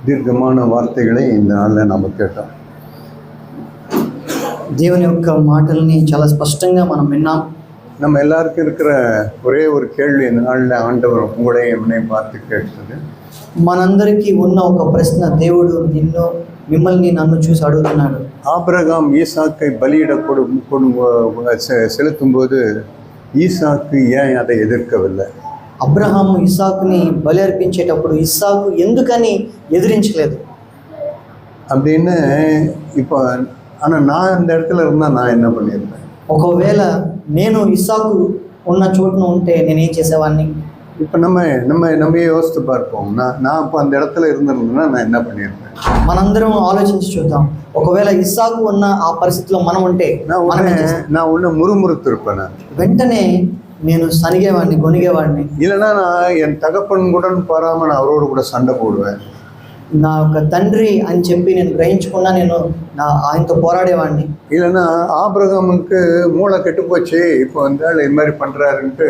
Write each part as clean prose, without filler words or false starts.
దీర్ఘமான వార్తகளை இந்த நாளில் நம்ம கேட்டோம். దేవుని యొక్క మాటల్ని చాలా స్పష్టంగా మనం విన్నాం. நம்ம எல்லாருக்கும் இருக்கிற ஒரே ஒரு கேள்வி இந்த நாளில் ஆண்டவர் உங்களையும் என்னையும் பார்த்து கேட்டது. మనందరికీ ఉన్న ఒక ప్రశ్న దేవుడు మిమ్మల్ని నన్ను చూసి అడుగుతున్నాడు. ஆபிரகாம் ஈசாக்கை பலியிட செலுத்தும் போது ஈசாக்கு ஏன் அதை எதிர்க்கவில்லை? అబ్రహాము ఇస్సాకుని బలి అర్పించేటప్పుడు ఇస్సాకు ఎందుకని ఎదిరించలేదు அப்படின்னு இப்போ ஆனால் நான் அந்த இடத்துல இருந்தால் நான் என்ன பண்ணியிருப்பேன்? ఒకవేళ నేను ఇస్సాకు ఉన్న చోటున ఉంటే నేనేం చేసేవాడిని? இப்போ நம்ம யோசித்து பார்ப்போம். நான் இப்போ அந்த இடத்துல இருந்திருந்தேன்னா நான் என்ன பண்ணியிருப்பேன்? మనందరం ఆలోచించి చూద్దాం. ఒకవేళ ఇస్సాకు ఉన్న ఆ పరిస్థితిలో మనం ఉంటే நான் ஒன்று మురుమురుத்திருப்பேன். వెంటనే నేను సనిగేవాడిని, గొనిగేవాడిని. இல்லைன்னா நான் என் தகப்பன் கூட பாராமல் நான் அவரோடு கூட சண்டை போடுவேன். నా యొక్క తండ్రి అని చెప్పి నేను గ్రహించుకున్నా నేను ఆయనతో పోరాడేవాడిని. இல்லைன்னா ஆபிரகாமுக்கு மூளை கெட்டு போச்சு, இப்போ வந்து இது மாதிரி பண்ணுறாருன்ட்டு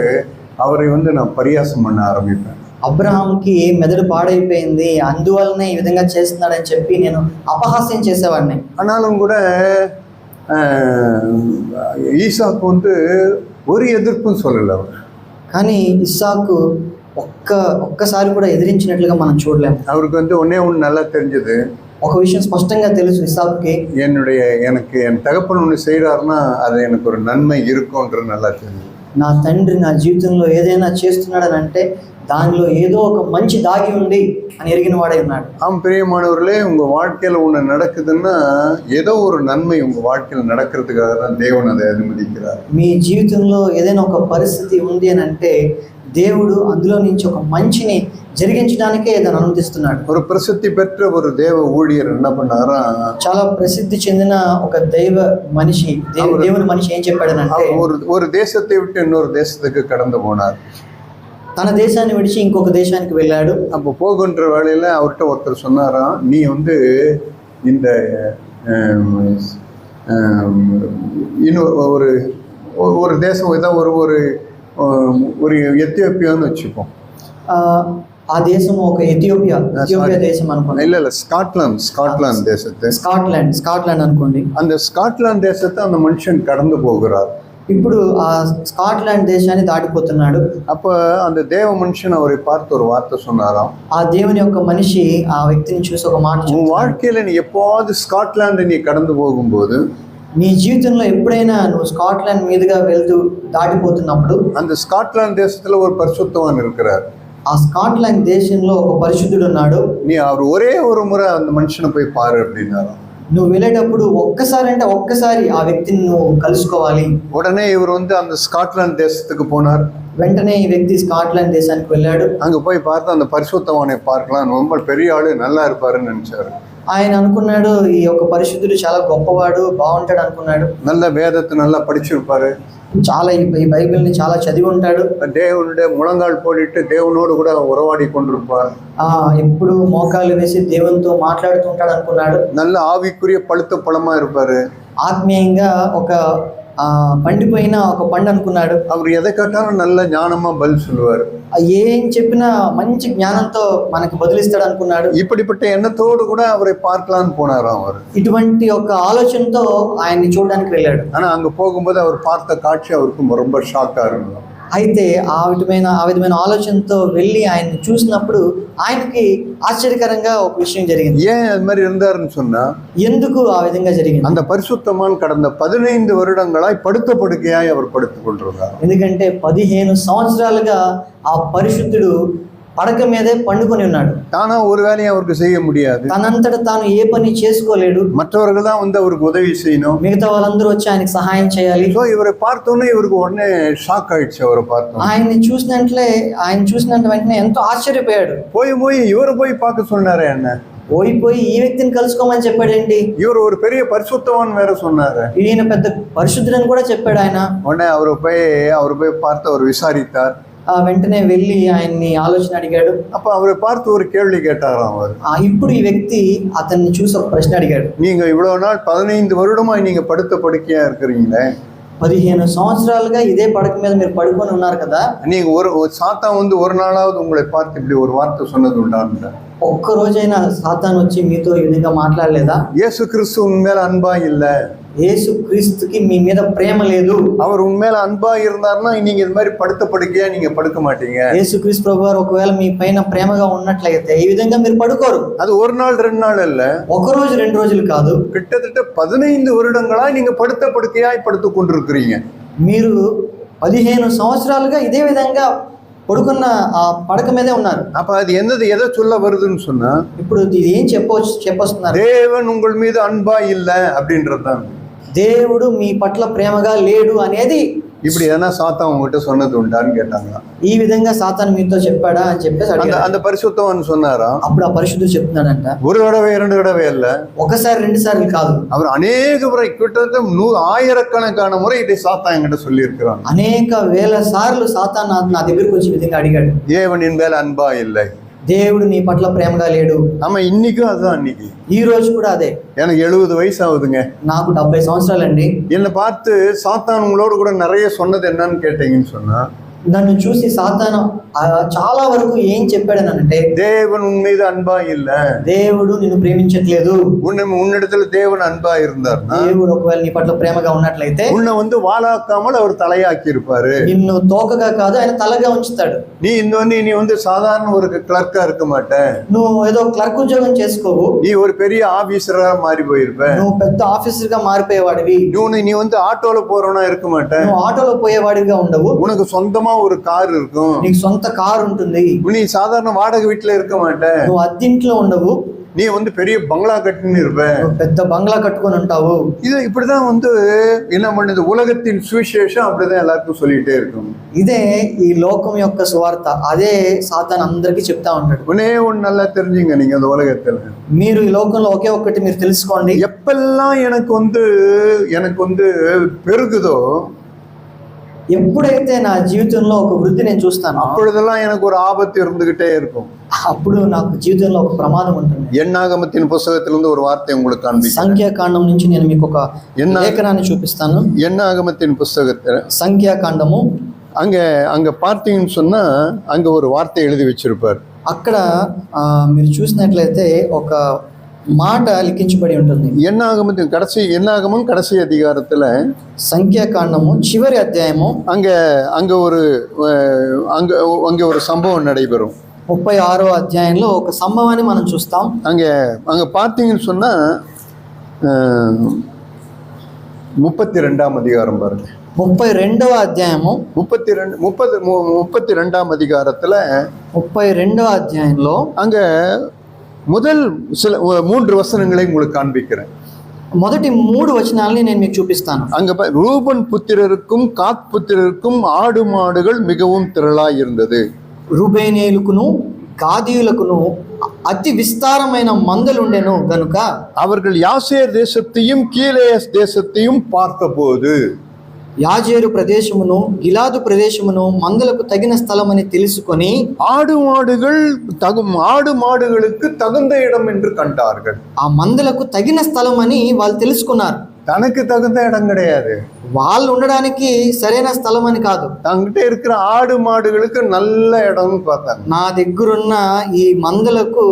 அவரை நான் பரியாசம் பண்ண ஆரம்பிப்பேன். అబ్రహాంకి మెదడు పాడైపోయింది, అందువల్లనే ఈ విధంగా చేస్తున్నాడని చెప్పి నేను అపహాస్యం చేసేవాడిని. ஆனாலும் கூட ஈசாக்கு ஒரு எதிர்ப்பும் சொல்லலை அவர். కానీ ఇస్సాకు ఒక్కసారి కూడా ఎదిరించినట్లుగా మనం చూడలేము. அவருக்கு ஒன்னே ஒன்று நல்லா தெரிஞ்சது. ఒక విషయం స్పష్టంగా తెలుసు ఇస్సాకుకి, எனக்கு என் தகப்பன் ஒன்று செய்கிறாருன்னா அது எனக்கு ஒரு நன்மை இருக்கும்ன்றது நல்லா தெரிஞ்சது. నా తండ్రి నా జీవితంలో ఏదైనా చేస్తున్నాడని అంటే దానిలో ఏదో ఒక మంచి దాగి ఉంది అని ఎరిగిన వాడై ఉన్నాడు. பிரியமானவர்களே, உங்கள் வாழ்க்கையில் ஒன்று நடக்குதுன்னா ஏதோ ஒரு நன்மை உங்கள் வாழ்க்கையில் நடக்கிறதுக்காக தான் தேவன் அதை அனுமதிக்கிறார். మీ జీవితంలో ఏదైనా ఒక పరిస్థితి ఉంది అని అంటే దేవుడు అందులో నుంచి ఒక మంచిని జరిగించడానికే దాన్ని అనుమతిస్తున్నాడు. ஒரு பிரசித்தி பெற்ற ஒரு தேவ ஊழியர் என்ன பண்ணாரா, చాలా ప్రసిద్ధి చెందిన ఒక దేవుని మనిషి ఏం చెప్పాడనంటే, ஒரு தேசத்தை விட்டு இன்னொரு தேசத்துக்கு கடந்து போனார். తన దేశాన్ని విడిచి ఇంకొక దేశానికి వెళ్ళాడు. அப்போ போகின்ற வேளையில் அவர்கிட்ட ஒருத்தர் சொன்னாராம், நீ இந்த இன்னும் ஒரு தேசம் ஏதோ ஒரு எத்தியோப்பியான்னு வச்சுப்போம். ఆ దేశం ఒక ఎథియోపియా దేశం అనుకోండి. இல்லை ஸ்காட்லாந்து தேசத்தை. స్కాట్లాండ్ అనుకోండి. அந்த ஸ்காட்லாந்து தேசத்தை அந்த மனுஷன் கடந்து போகிறார். ఇప్పుడు ఆ స్కాట్లాండ్ దేశాన్ని దాటిపోతున్నాడు. அப்போ அந்த தேவ மனுஷன் அவரை பார்த்து ஒரு வார்த்தை சொன்னாராம். ఆ దేవుని యొక్క మనిషి ఆ వ్యక్తిని చూసి ఒక మాట, உன் வாழ்க்கையில நீ எப்போது ஸ்காட்லாந்து நீ கடந்து போகும்போது, నీ జీవితంలో ఎప్పుడైనా నువ్వు స్కాట్లాండ్ మీదుగా వెళ్తూ దాటిపోతున్నప్పుడు அந்த ஸ்காட்லாந்து தேசத்துல ஒரு பரிசுத்தவான் இருக்கிறார். ఆ స్కాట్లాండ్ దేశంలో ఒక పరిశుద్ధుడు ఉన్నాడు. நீ அவர் ஒரே ஒரு முறை அந்த மனுஷனை போய் பாரு அப்படின்னாராம். నువ్వు వెళ్ళేటప్పుడు ఒక్కసారి ఆ వ్యక్తిని నువ్వు కలుసుకోవాలి. உடனே இவர் அந்த ஸ்காட்லாந்து தேசத்துக்கு போனார். వెంటనే ఈ వ్యక్తి స్కాట్లాండ్ దేశానికి వెళ్ళాడు. அங்க போய் பார்த்து அந்த பரிசுத்தவானை பார்க்கலாம், ரொம்ப பெரிய ஆளு, நல்லா இருப்பாருன்னு நினைச்சாரு. ఆయన అనుకున్నాడు, ఈ యొక్క పరిశుద్ధుడు చాలా గొప్పవాడు, బాగుంటాడు అనుకున్నాడు. நல்ல வேதத்தை நல்லா படிச்சிருப்பாரு, చాలా ఈ బైబిల్ని చాలా చదివి ఉంటాడు. దేవునుடைய முழங்கால் போட்டு தேவனோடு கூட உறவாடி கொண்டிருப்பார். ఎప్పుడు మోకాలు వేసి దేవునితో మాట్లాడుతూ ఉంటాడు అనుకున్నాడు. நல்ல ஆவிக்குரிய பழுத்த பழமா இருப்பாரு, ఆత్మీయంగా ఒక పండిపోయిన ఒక పండు అనుకున్నాడు. அவர் எதை கேட்டாலும் நல்ல ஞானமா பதில் சொல்லுவார், ఏం చెప్పినా మంచి జ్ఞానంతో మనకు బదులిస్తాడు అనుకున్నాడు. இப்படிப்பட்ட எண்ணத்தோடு கூட அவரை பார்க்கலான்னு போனாராம். அவர் ఇటువంటి ఒక ఆలోచనతో ఆయన్ని చూడడానికి వెళ్ళాడు. ஆனா அங்க போகும்போது அவர் பார்த்த காட்சி அவருக்கு ரொம்ப ஷாக்கா இருந்தது. అయితే ఆ విధమైన ఆలోచనతో వెళ్ళి ఆయన్ని చూసినప్పుడు ఆయనకి ఆశ్చర్యకరంగా ఒక విషయం జరిగింది. ஏன் அது மாதிரி இருந்தாருன்னு சொன்னா, ఎందుకు ఆ విధంగా జరిగింది? அந்த பரிசுத்தமான் கடந்த 15 வருடங்களாய் படுத்த படுக்கையாய் அவர் படுத்துக் கொண்டிருந்தார். ఎందుకంటే 15 సంవత్సరాలుగా ఆ పరిశుద్ధుడు పడక మీదే పండుకొని ఉన్నాడు. தானா ஒரு வேலையும் அவருக்கு செய்ய முடியாது, తనంతట తాను ఏ పని చేసుకోలేడు. மற்றவர்கள் தான் அவருக்கு உதவி செய்யணும், మిగతా వాళ్ళందరూ వచ్చి ఆయనకి సహాయం చేయాలి. సో இவரை பார்த்தோன்னே இவருக்கு உடனே ஷாக் ஆயிடுச்சு. அவரை பார்த்தோம், ఆయన చూసినంత వెంటనే ఎంతో ఆశ్చర్యపోయాడు. இவரை போய் பார்க்க சொன்னாரு, என்ன పోయి ఈ వ్యక్తిని కలుసుకోమని చెప్పాడేంటి? இவர் ஒரு பெரிய பரிசுத்தவான் வேற சொன்னாரு, ఈయన పెద్ద పరిశుద్ధుడని కూడా చెప్పాడు ఆయన. உடனே அவர் போய் பார்த்து அவர் விசாரித்தார். వెంటనే వెళ్ళి ఆయన్ని ఆలోచన అడిగాడు. அப்ப அவரை பார்த்து ஒரு கேள்வி கேட்டாராம். அவர் ఇప్పుడు ఈ వ్యక్తి అతన్ని చూసి ఒక ప్రశ్న అడిగాడు. நீங்க இவ்வளவு நாள் 15 வருடமா நீங்க படுத்த படுக்கையா இருக்கிறீங்களே, 15 సంవత్సరాలుగా ఇదే పడక మీద మీరు పడుకొని ఉన్నారు కదా, நீங்க ஒரு சாத்தான் ஒரு நாளாவது உங்களை பார்த்து இப்படி ஒரு வார்த்தை சொன்னது உண்டான்னு ఒక్క రోజైనా సాతాను వచ్చి మీతో ఈ విధంగా మాట్లాడలేదా? இயேசு கிறிஸ்து உண்மையில அன்பா இல்ல, యేసు క్రీస్తుకి మీ మీద ప్రేమ లేదు. அவர் உண்மையில அன்பா இருந்தாருன்னா நீங்க இது மாதிரி படுத்த படுக்கையா நீங்க படுக்க மாட்டீங்க. యేసు క్రీస్తు ప్రభు వారు ఒకవేళ మీ పైన ప్రేమగా ఉన్నట్లయితే ఈ విధంగా మీరు పడుకోరు. அது ஒரு நாள் ரெண்டு நாள் இல்ல, ఒక రోజు రెండు రోజులు కాదు, கிட்டத்தட்ட 15 வருடங்களா நீங்க படுத்த படுக்கையாய் படுத்து கொண்டிருக்கிறீங்க. మీరు 15 సంవత్సరాలుగా ఇదే విధంగా పడుకున్న ఆ పడక మీదే ఉన్నారు. அப்ப அது என்னது எதை சொல்ல வருதுன்னு சொன்னா, ఇప్పుడు ఇది ఏం చెప్పొస్తున్నారు? தேவன் உங்கள் மீது அன்பா இல்ல அப்படின்றதுதான். దేవుడు మీ పట్ల ప్రేమగా లేడు అనేది. இப்படி எதனா சாத்தான் உங்ககிட்ட சொன்னது உண்டான்னு கேட்டாங்க. ఈ విధంగా సాతాను మీతో చెప్పాడా అని చెప్పేసి అడిగారు. அந்த பரிசுத்தவன் சொன்னாரா? అప్పుడు ఆ పరిశుద్ధుడు చెప్తున్నాడంట, ஒரு தடவை இரண்டு தடவை இல்ல, ఒకసారి రెండు సార్లు కాదు, அவர் அநேக முறை கிட்டத்தட்ட ஆயிரக்கணக்கான முறை இதை சாத்தான் என்கிட்ட சொல்லி இருக்கிறான். అనేక వేల సార్లు సాతాను నా దగ్గరికి వచ్చి ఈ విధంగా అడిగాడు, தேவனின் மேல் அன்பா இல்லை. దేవుడు నీ పట్ల ప్రేమగా లేడు. ஆமா, இன்னைக்கும் அதுதான். இன்னைக்கு ఈ రోజు కూడా అదే. எனக்கு 70 வயசு ஆகுதுங்க. నాకు 70 సంవత్సరాలండి. என்னை பார்த்து சாத்தான் உங்களோடு கூட நிறைய சொன்னது என்னன்னு கேட்டீங்கன்னு சொன்னா, నన్ను చూసి సాతాను చాలా వరకు ఏం చెప్పాడనంటే, தேவன் உன் மீது அன்பா இல்ல, దేవుడు నిన్ను ప్రేమించట్లేదు. உன்னிடத்துல தேவன் அன்பா இருந்தார்னா, దేవుడు ఒకవేళ నీ పట్ల ప్రేమగా ఉన్నట్లయితే உன்னை வாழாக்காமல் அவர் தலையாக்கி இருப்பாரு. నిన్ను తోకగా కాదు ఆయన తలగా ఉంచుతాడు. நீ சாதாரண ஒரு கிளர்க்கா இருக்க மாட்ட, నువ్వు ఏదో క్లర్క్ ఉద్యోగం చేసుకోవు, நீ ஒரு பெரிய ஆபீசரா மாறி போயிருப்ப, నువ్వు పెద్ద ఆఫీసర్ గా మారిపోయేవాడివి, நீ ஆட்டோல போறவனா இருக்க மாட்ட, నువ్వు ఆటోలో పోయేవాడిగా ఉండవు, உனக்கு சொந்தமா ஒரு கார் இருக்கும், నీకు సొంత కారు ఉంటుంది, நீ சாதாரண வாடகை வீட்டுல இருக்க மாட்ட, నువ్వు అద్దెంట్లో ఉండవు, நீ பெரிய பங்களா கட்டின்னு இருப்ப, పెద్ద బంగ్లా కట్టుకొని ఉంటావు. இது இப்படிதான் என்ன பண்ணுது, உலகத்தின் சுவிசேஷம் அப்படிதான் எல்லாருக்கும் சொல்லிட்டே இருக்கும். ఇదే ఈ లోకం యొక్క సువార్త. అదే సాతాను అందరికీ చెప్తా ఉంటాడు. ஒன்னு நல்லா தெரிஞ்சுங்க, நீங்க அந்த உலகத்துல మీరు ఈ లోకంలో ఒకే ఒక్కటి మీరు తెలుసుకోండి, எப்பெல்லாம் எனக்கு பெருகுதோ, ఎప్పుడైతే నా జీవితంలో ఒక వృద్ధి నేను చూస్తాను, அப்பொழுதெல்லாம் எனக்கு ஒரு ஆபத்து இருந்துகிட்டே இருக்கும். అప్పుడు నాకు జీవితంలో ఒక ప్రమాదం ఉంటుంది. எண்ணாகமத்தின் புஸ்தகத்திலிருந்து ஒரு வார்த்தை உங்களுக்கு காண்பிக்கிறேன். సంఖ్యాకాండం నుంచి నేను మీకు ఒక లేఖనాన్ని చూపిస్తాను. எண்ணாகமத்தின் புஸ்தகத்துல సంఖ్యాకాండము அங்க பார்த்தீங்கன்னு சொன்னா அங்க ஒரு வார்த்தை எழுதி வச்சிருப்பார். అక్కడ మీరు చూసినట్లయితే ఒక మాట లిఖించబడి ఉంటుంది. எண்ணாகமம் கடைசி அதிகாரத்துல సంఖ్యాకాండము చివరి అధ్యాయము அங்க ஒரு சம்பவம் நடைபெறும். 36వ అధ్యాయంలో ఒక సంభవాన్ని మనం చూస్తాం. அங்க பார்த்தீங்கன்னு சொன்னா 32ஆம் அதிகாரம் பாருங்க. 32వ అధ్యాయము 32ஆம் அதிகாரத்துல 32వ అధ్యాయంలో அங்க முதல் 3 வசனங்களை உங்களுக்கு காண்பிக்கிறேன். మొదటి 3 వచనాలని నేను మీకు చూపిస్తాను. அங்க ரூபன் புத்திரருக்கும் காத் புத்திரருக்கும் ஆடு மாடுகள் மிகவும் திரளாய் இருந்தது. రూబేనీయులకును గాదీయులకును అతి విస్తారమైన మందలుండెను గనుక அவர்கள் யாசேர் தேசத்தையும் கீலேஸ் தேசத்தையும் பார்த்தபோது, యాజేరు ప్రదేశమును గిలాదు ప్రదేశమును మందలకు తగిన స్థలమని తెలుసుకొని ஆடு மாடுகளுக்கு தகுந்த இடம் என்று கண்டார்கள். ఆ మందలకు తగిన స్థలం అని వాళ్ళు తెలుసుకున్నారు. தனக்கு தகுந்த இடம் கிடையாது, వాళ్ళు ఉండడానికి సరైన స్థలం అని కాదు, தங்கிட்ட இருக்கிற ஆடு மாடுகளுக்கு நல்ல இடம்னு பார்த்தாங்க. నా దగ్గరున్న ఈ మందలకు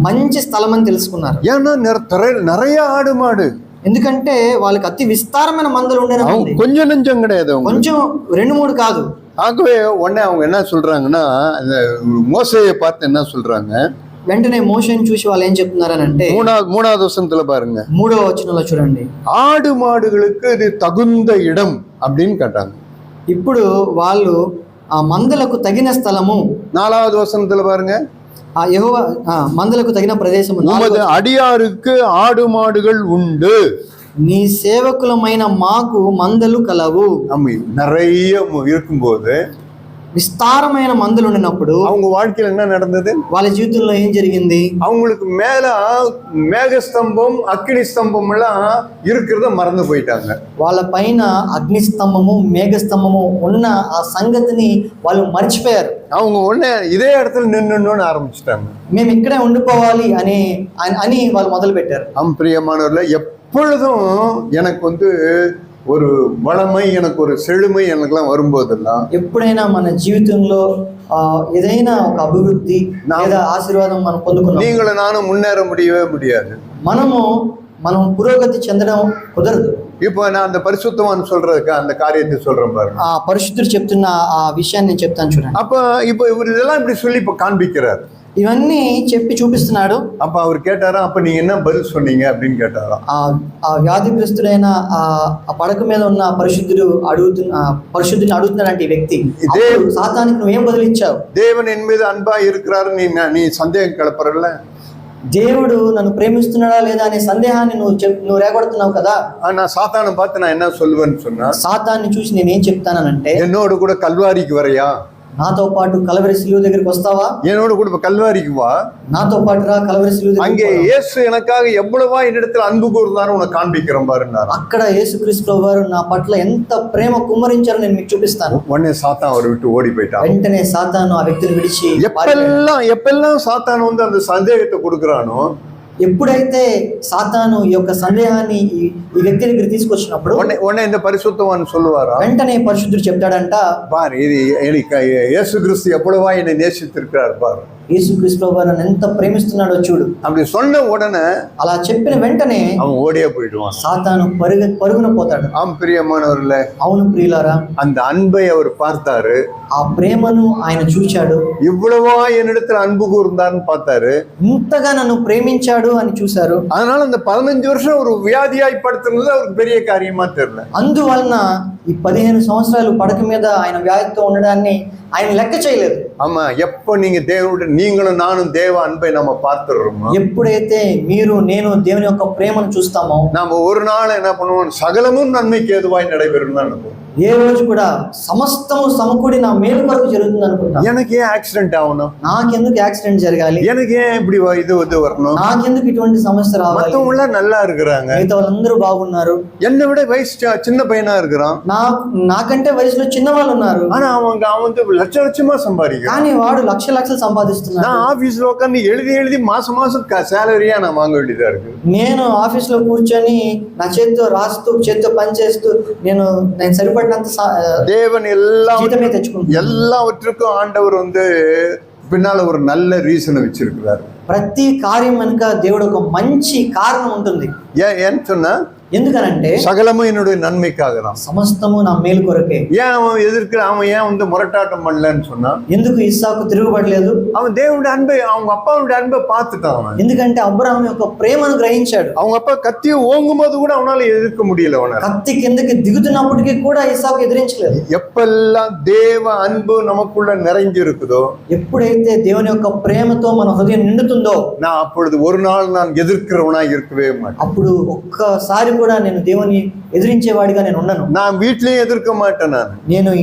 మంచి స్థలం అని తెలుసుకున్నారు. ஏன்னா நிறைய ஆடு மாடு, ఎందుకంటే వాళ్ళకి అతి విస్తారమైన మందలు ఉండేది, கொஞ்சம் நெஞ்சம் கிடையாது, కొంచెం 2-3 కాదు. ஆகவே உடனே அவங்க என்ன சொல்றாங்கன்னா, மோசேயை பார்த்து என்ன சொல்றாங்க, వెంటనే మోషేని చూసి వాళ్ళు ఏం చెప్తున్నారని అంటే, மூணாவது வசனத்துல பாருங்க, 3వ వచనంలో చూడండి, ஆடு மாடுகளுக்கு இது தகுந்த இடம் அப்படின்னு கேட்டாங்க. ఇప్పుడు వాళ్ళు ఆ మందలకు తగిన స్థలము, 4வது వசனத்துல பாருங்க, ఆ యెహోవా మందలకు తగిన ప్రదేశము, உமது அடியாருக்கு ஆடு மாடுகள் உண்டு, నీ సేవకులమైన మాకు మందలు కలవు. நிறைய இருக்கும்போது, విస్తారమైన మందలు ఉండినప్పుడు அவங்க வாழ்க்கையில என்ன நடந்தது, వాళ్ళ జీవితంలో ఏం జరిగింది, அவங்களுக்கு மேல மேகஸ்தம்பம் அக்னி ஸ்தம்பம் எல்லாம் இருக்கிறத மறந்து போயிட்டாங்க. వాళ్ళ పైన అగ్ని స్తంభము మేఘ స్తంభము ఉన్న ఆ సంగతిని వాళ్ళు మర్చిపోయారు. அவங்க உடனே இதே இடத்துல நின்னுன்னு ஆரம்பிச்சிட்டாங்க. మేము ఇక్కడే ఉండిపోవాలి అని వాళ్ళు మొదలు పెట్టారు. பிரியமானவர்களே, எப்பொழுதும் எனக்கு ஒரு வளமை, எனக்கு ஒரு செழுமை எனக்குலாம் வரும்போதெல்லாம் ఎప్పుడైనా మన జీవితంలో ఏదైనా ఒక అభివృద్ధి లేదా ఆశీర్వాదం మనం పొందుకున్నాం, நீங்களும் நானும் முன்னேற முடியவே முடியாது. మనం పురోగతి చెందడం కుదరదు. இப்போ நான் அந்த பரிசுத்தவான் சொல்றதுக்கு அந்த காரியத்தை சொல்றேன் பாருங்க. ఆ పరిశుద్ధుడు చెప్తున్న ఆ విషయాన్ని నేను చెప్తాను చూడండి. அப்ப இப்போ இவர் இதெல்லாம் இப்படி சொல்லி இப்போ காண்பிக்கிறார். ఇవన్నీ చెప్పి చూపిస్తున్నాడు. அப்ப அவர் கேட்டாரா, அப்ப நீங்க என்ன பதில் சொன்னீங்க அப்படின்னு கேட்டாராம். ఆ వ్యాధిగ్రస్తుడైన ఆ పడక మీద ఉన్న పరిశుద్ధుని అడుగుతున్నాడంటే ఈ వ్యక్తి, సాతానికి నువ్వేం బదులిచ్చావు? தேவன் என் மீது அன்பா இருக்கிறாரு நீ சந்தேகம் கிளப்புறல்ல. దేవుడు నన్ను ప్రేమిస్తున్నాడా లేదా అనే సందేహాన్ని నువ్వు రేగొడుతున్నావు కదా. நான் சாத்தானை பார்த்து நான் என்ன சொல்லுவேன்னு சொன்னா, సాతాన్ని చూసి నేనేం చెప్తానంటే, என்னோடு கூட கல்வாரிக்கு வரையா, నాతో పాటు కలవరి శిలువ దగ్గరికి వస్తావా? என்னோடு கூட கல்வாரிக்கு வா, నాతో పాటు రా కలవరి శిలువ దగ్గరికి. அங்கே இயேசு எனக்காக எவ்வளவா என்னிடத்தில் அன்பு கூர்ந்தாரு உனக்கு காண்பிக்கிறேன் பாருன்னாரு. అక్కడ యేసుక్రీస్తు వారు నా పట్ల ఎంత ప్రేమ కుమ్మరించారో నేను మీకు చూపిస్తాను. உடனே சாத்தான் அவரை விட்டு ஓடி போயிட்டான். వెంటనే సాతాను ఆ వ్యక్తిని విడిచి, எப்பெல்லாம் சாத்தான் வந்து அந்த சந்தேகத்தை கொடுக்குறானோ, ఎప్పుడైతే సాతాను ఈ యొక్క సందేహాన్ని ఈ వ్యక్తి దగ్గర తీసుకొచ్చినప్పుడు உடனே இந்த பரிசுத்தவான் சொல்லுவாரா, వెంటనే పరిశుద్ధుడు చెప్తాడంట, பாரு இது இயேசு கிறிஸ்து எவ்வளவா என்னை நேசித்திருக்கிறார் பாரு, యేసుక్రీస్తు వారు ఎంత ప్రేమిస్తున్నాడో చూడు. அப்படி சொன்ன உடனே, అలా చెప్పిన వెంటనే அவன் ஓடியே போயிடுவான். సాతాను పరుగున పోతాడు. ஆம் பிரியமானவர்களே, అవును ప్రియులారా, அந்த அன்பை அவர் பார்த்தாரு, ఆ ప్రేమను ఆయన చూశాడు. இவ்வளவா என்னிடத்துல அன்பு கூர்ந்தார்னு பார்த்தாரு, ఇంతగా నన్ను ప్రేమించాడు అని చూశారు. அதனால அந்த 15 வருஷம் ஒரு வியாதியாய் படுத்துறது அவருக்கு பெரிய காரியமா தெரியல. అందువలన ఈ 15 సంవత్సరాలు పడక మీద ఆయన వ్యాధితో ఉండడాన్ని ఆయన లెక్క చేయలేదు. ஆமா, எப்ப நீங்களும் நானும் தேவ அன்பை நம்ம பார்த்துடுறோமோ, ఎప్పుడైతే మీరు నేను దేవుని యొక్క ప్రేమను చూస్తామో, நாம ஒரு நாள் என்ன பண்ணுவோம், சகலமும் நன்மைக்கு ஏதுவாய் நடைபெறும் தான் நினைப்போம். ఏ రోజు కూడా సమస్తము సమకూడి నా మేలు కొరకు జరుగుతుంది అనుకుంటా. எனக்கு ஏன் ஆக்சிடென்ட் ஆகணும், నాకెందుకు యాక్సిడెంట్ జరగాలి, எனக்கு ஏன் இப்படி இது வரணும், నాకెందుకు ఇటువంటి సమస్య రావాలి, மத்தவங்க நல்லா இருக்கிறாங்க, మిగతా వాళ్ళందరూ బాగున్నారు, என்னை விட వయసు சின்ன பையனா இருக்கிறான், నాకంటే వయసులో చిన్న వాళ్ళు ఉన్నారు, ஆனா அவன் வந்து லட்சமா சம்பாதிக்கிறான், కానీ వాడు లక్షలు సంపాదిస్తున్నాడు. நான் ఆఫీస్లో ఉட்கார்ந்து எழுதி மாசம் சேலரியா நான் வாங்க வேண்டியதா இருக்கு. నేను ఆఫీస్ లో కూర్చొని నా చేతితో రాస్తూ చేతితో పని చేస్తూ నేను సరిపడినంత தேவன் எல்லாவற்றுக்கும் ஆண்டவர் வந்து பின்னால ஒரு நல்ல ரீசனை வச்சிருக்கிறார். ప్రతి కార్యం వెనుక దేవుడు ఒక మంచి కారణం ఉంటుంది. ஏன்னு சொன்னா, ఎందుకనంటే சகலமும் என்னுடைய நன்மைக்காக தான், సమస్తము నా మేలు కొరకే. ஏன் அவன் ஏன் வந்து முரட்டாட்டம் பண்ணலன்னு சொன்னா, ఎందుకు ఇస్సాకు తిరుగుబడలేదు? அவன் தேவனுடைய அன்பை, அவங்க அப்பாவுடைய அன்பை பார்த்துட்டான். அவன் ఎందుకంటే అబ్రహాము యొక్క ప్రేమను గ్రహించాడు. அவங்க அப்பா కత్తిயை ఓంగుம்போது கூட அவனால எதிர்க்க முடியல. కత్తి కిందకి దిగుతున్నప్పటికీ కూడా ఇస్సాకు ఎదిరించలేదు. எப்பெல்லாம் தேவ அன்பு நமக்குள்ள நிறைஞ்சிருக்குதோ, ఎప్పుడైతే దేవుని యొక్క ప్రేమతో మన హృదయం నిండుతుందో, நான் அப்பொழுது ஒரு நாள் நான் எதிர்க்கிறவனா இருக்கவே மாட்டேன். అప్పుడు ఒక్కసారి కూడా నేను దేవుని ఎదిరించేవాడిగా నేను ఉండను. நான் வீட்லயும் எதிர்க்க மாட்டேன். నేను ఈ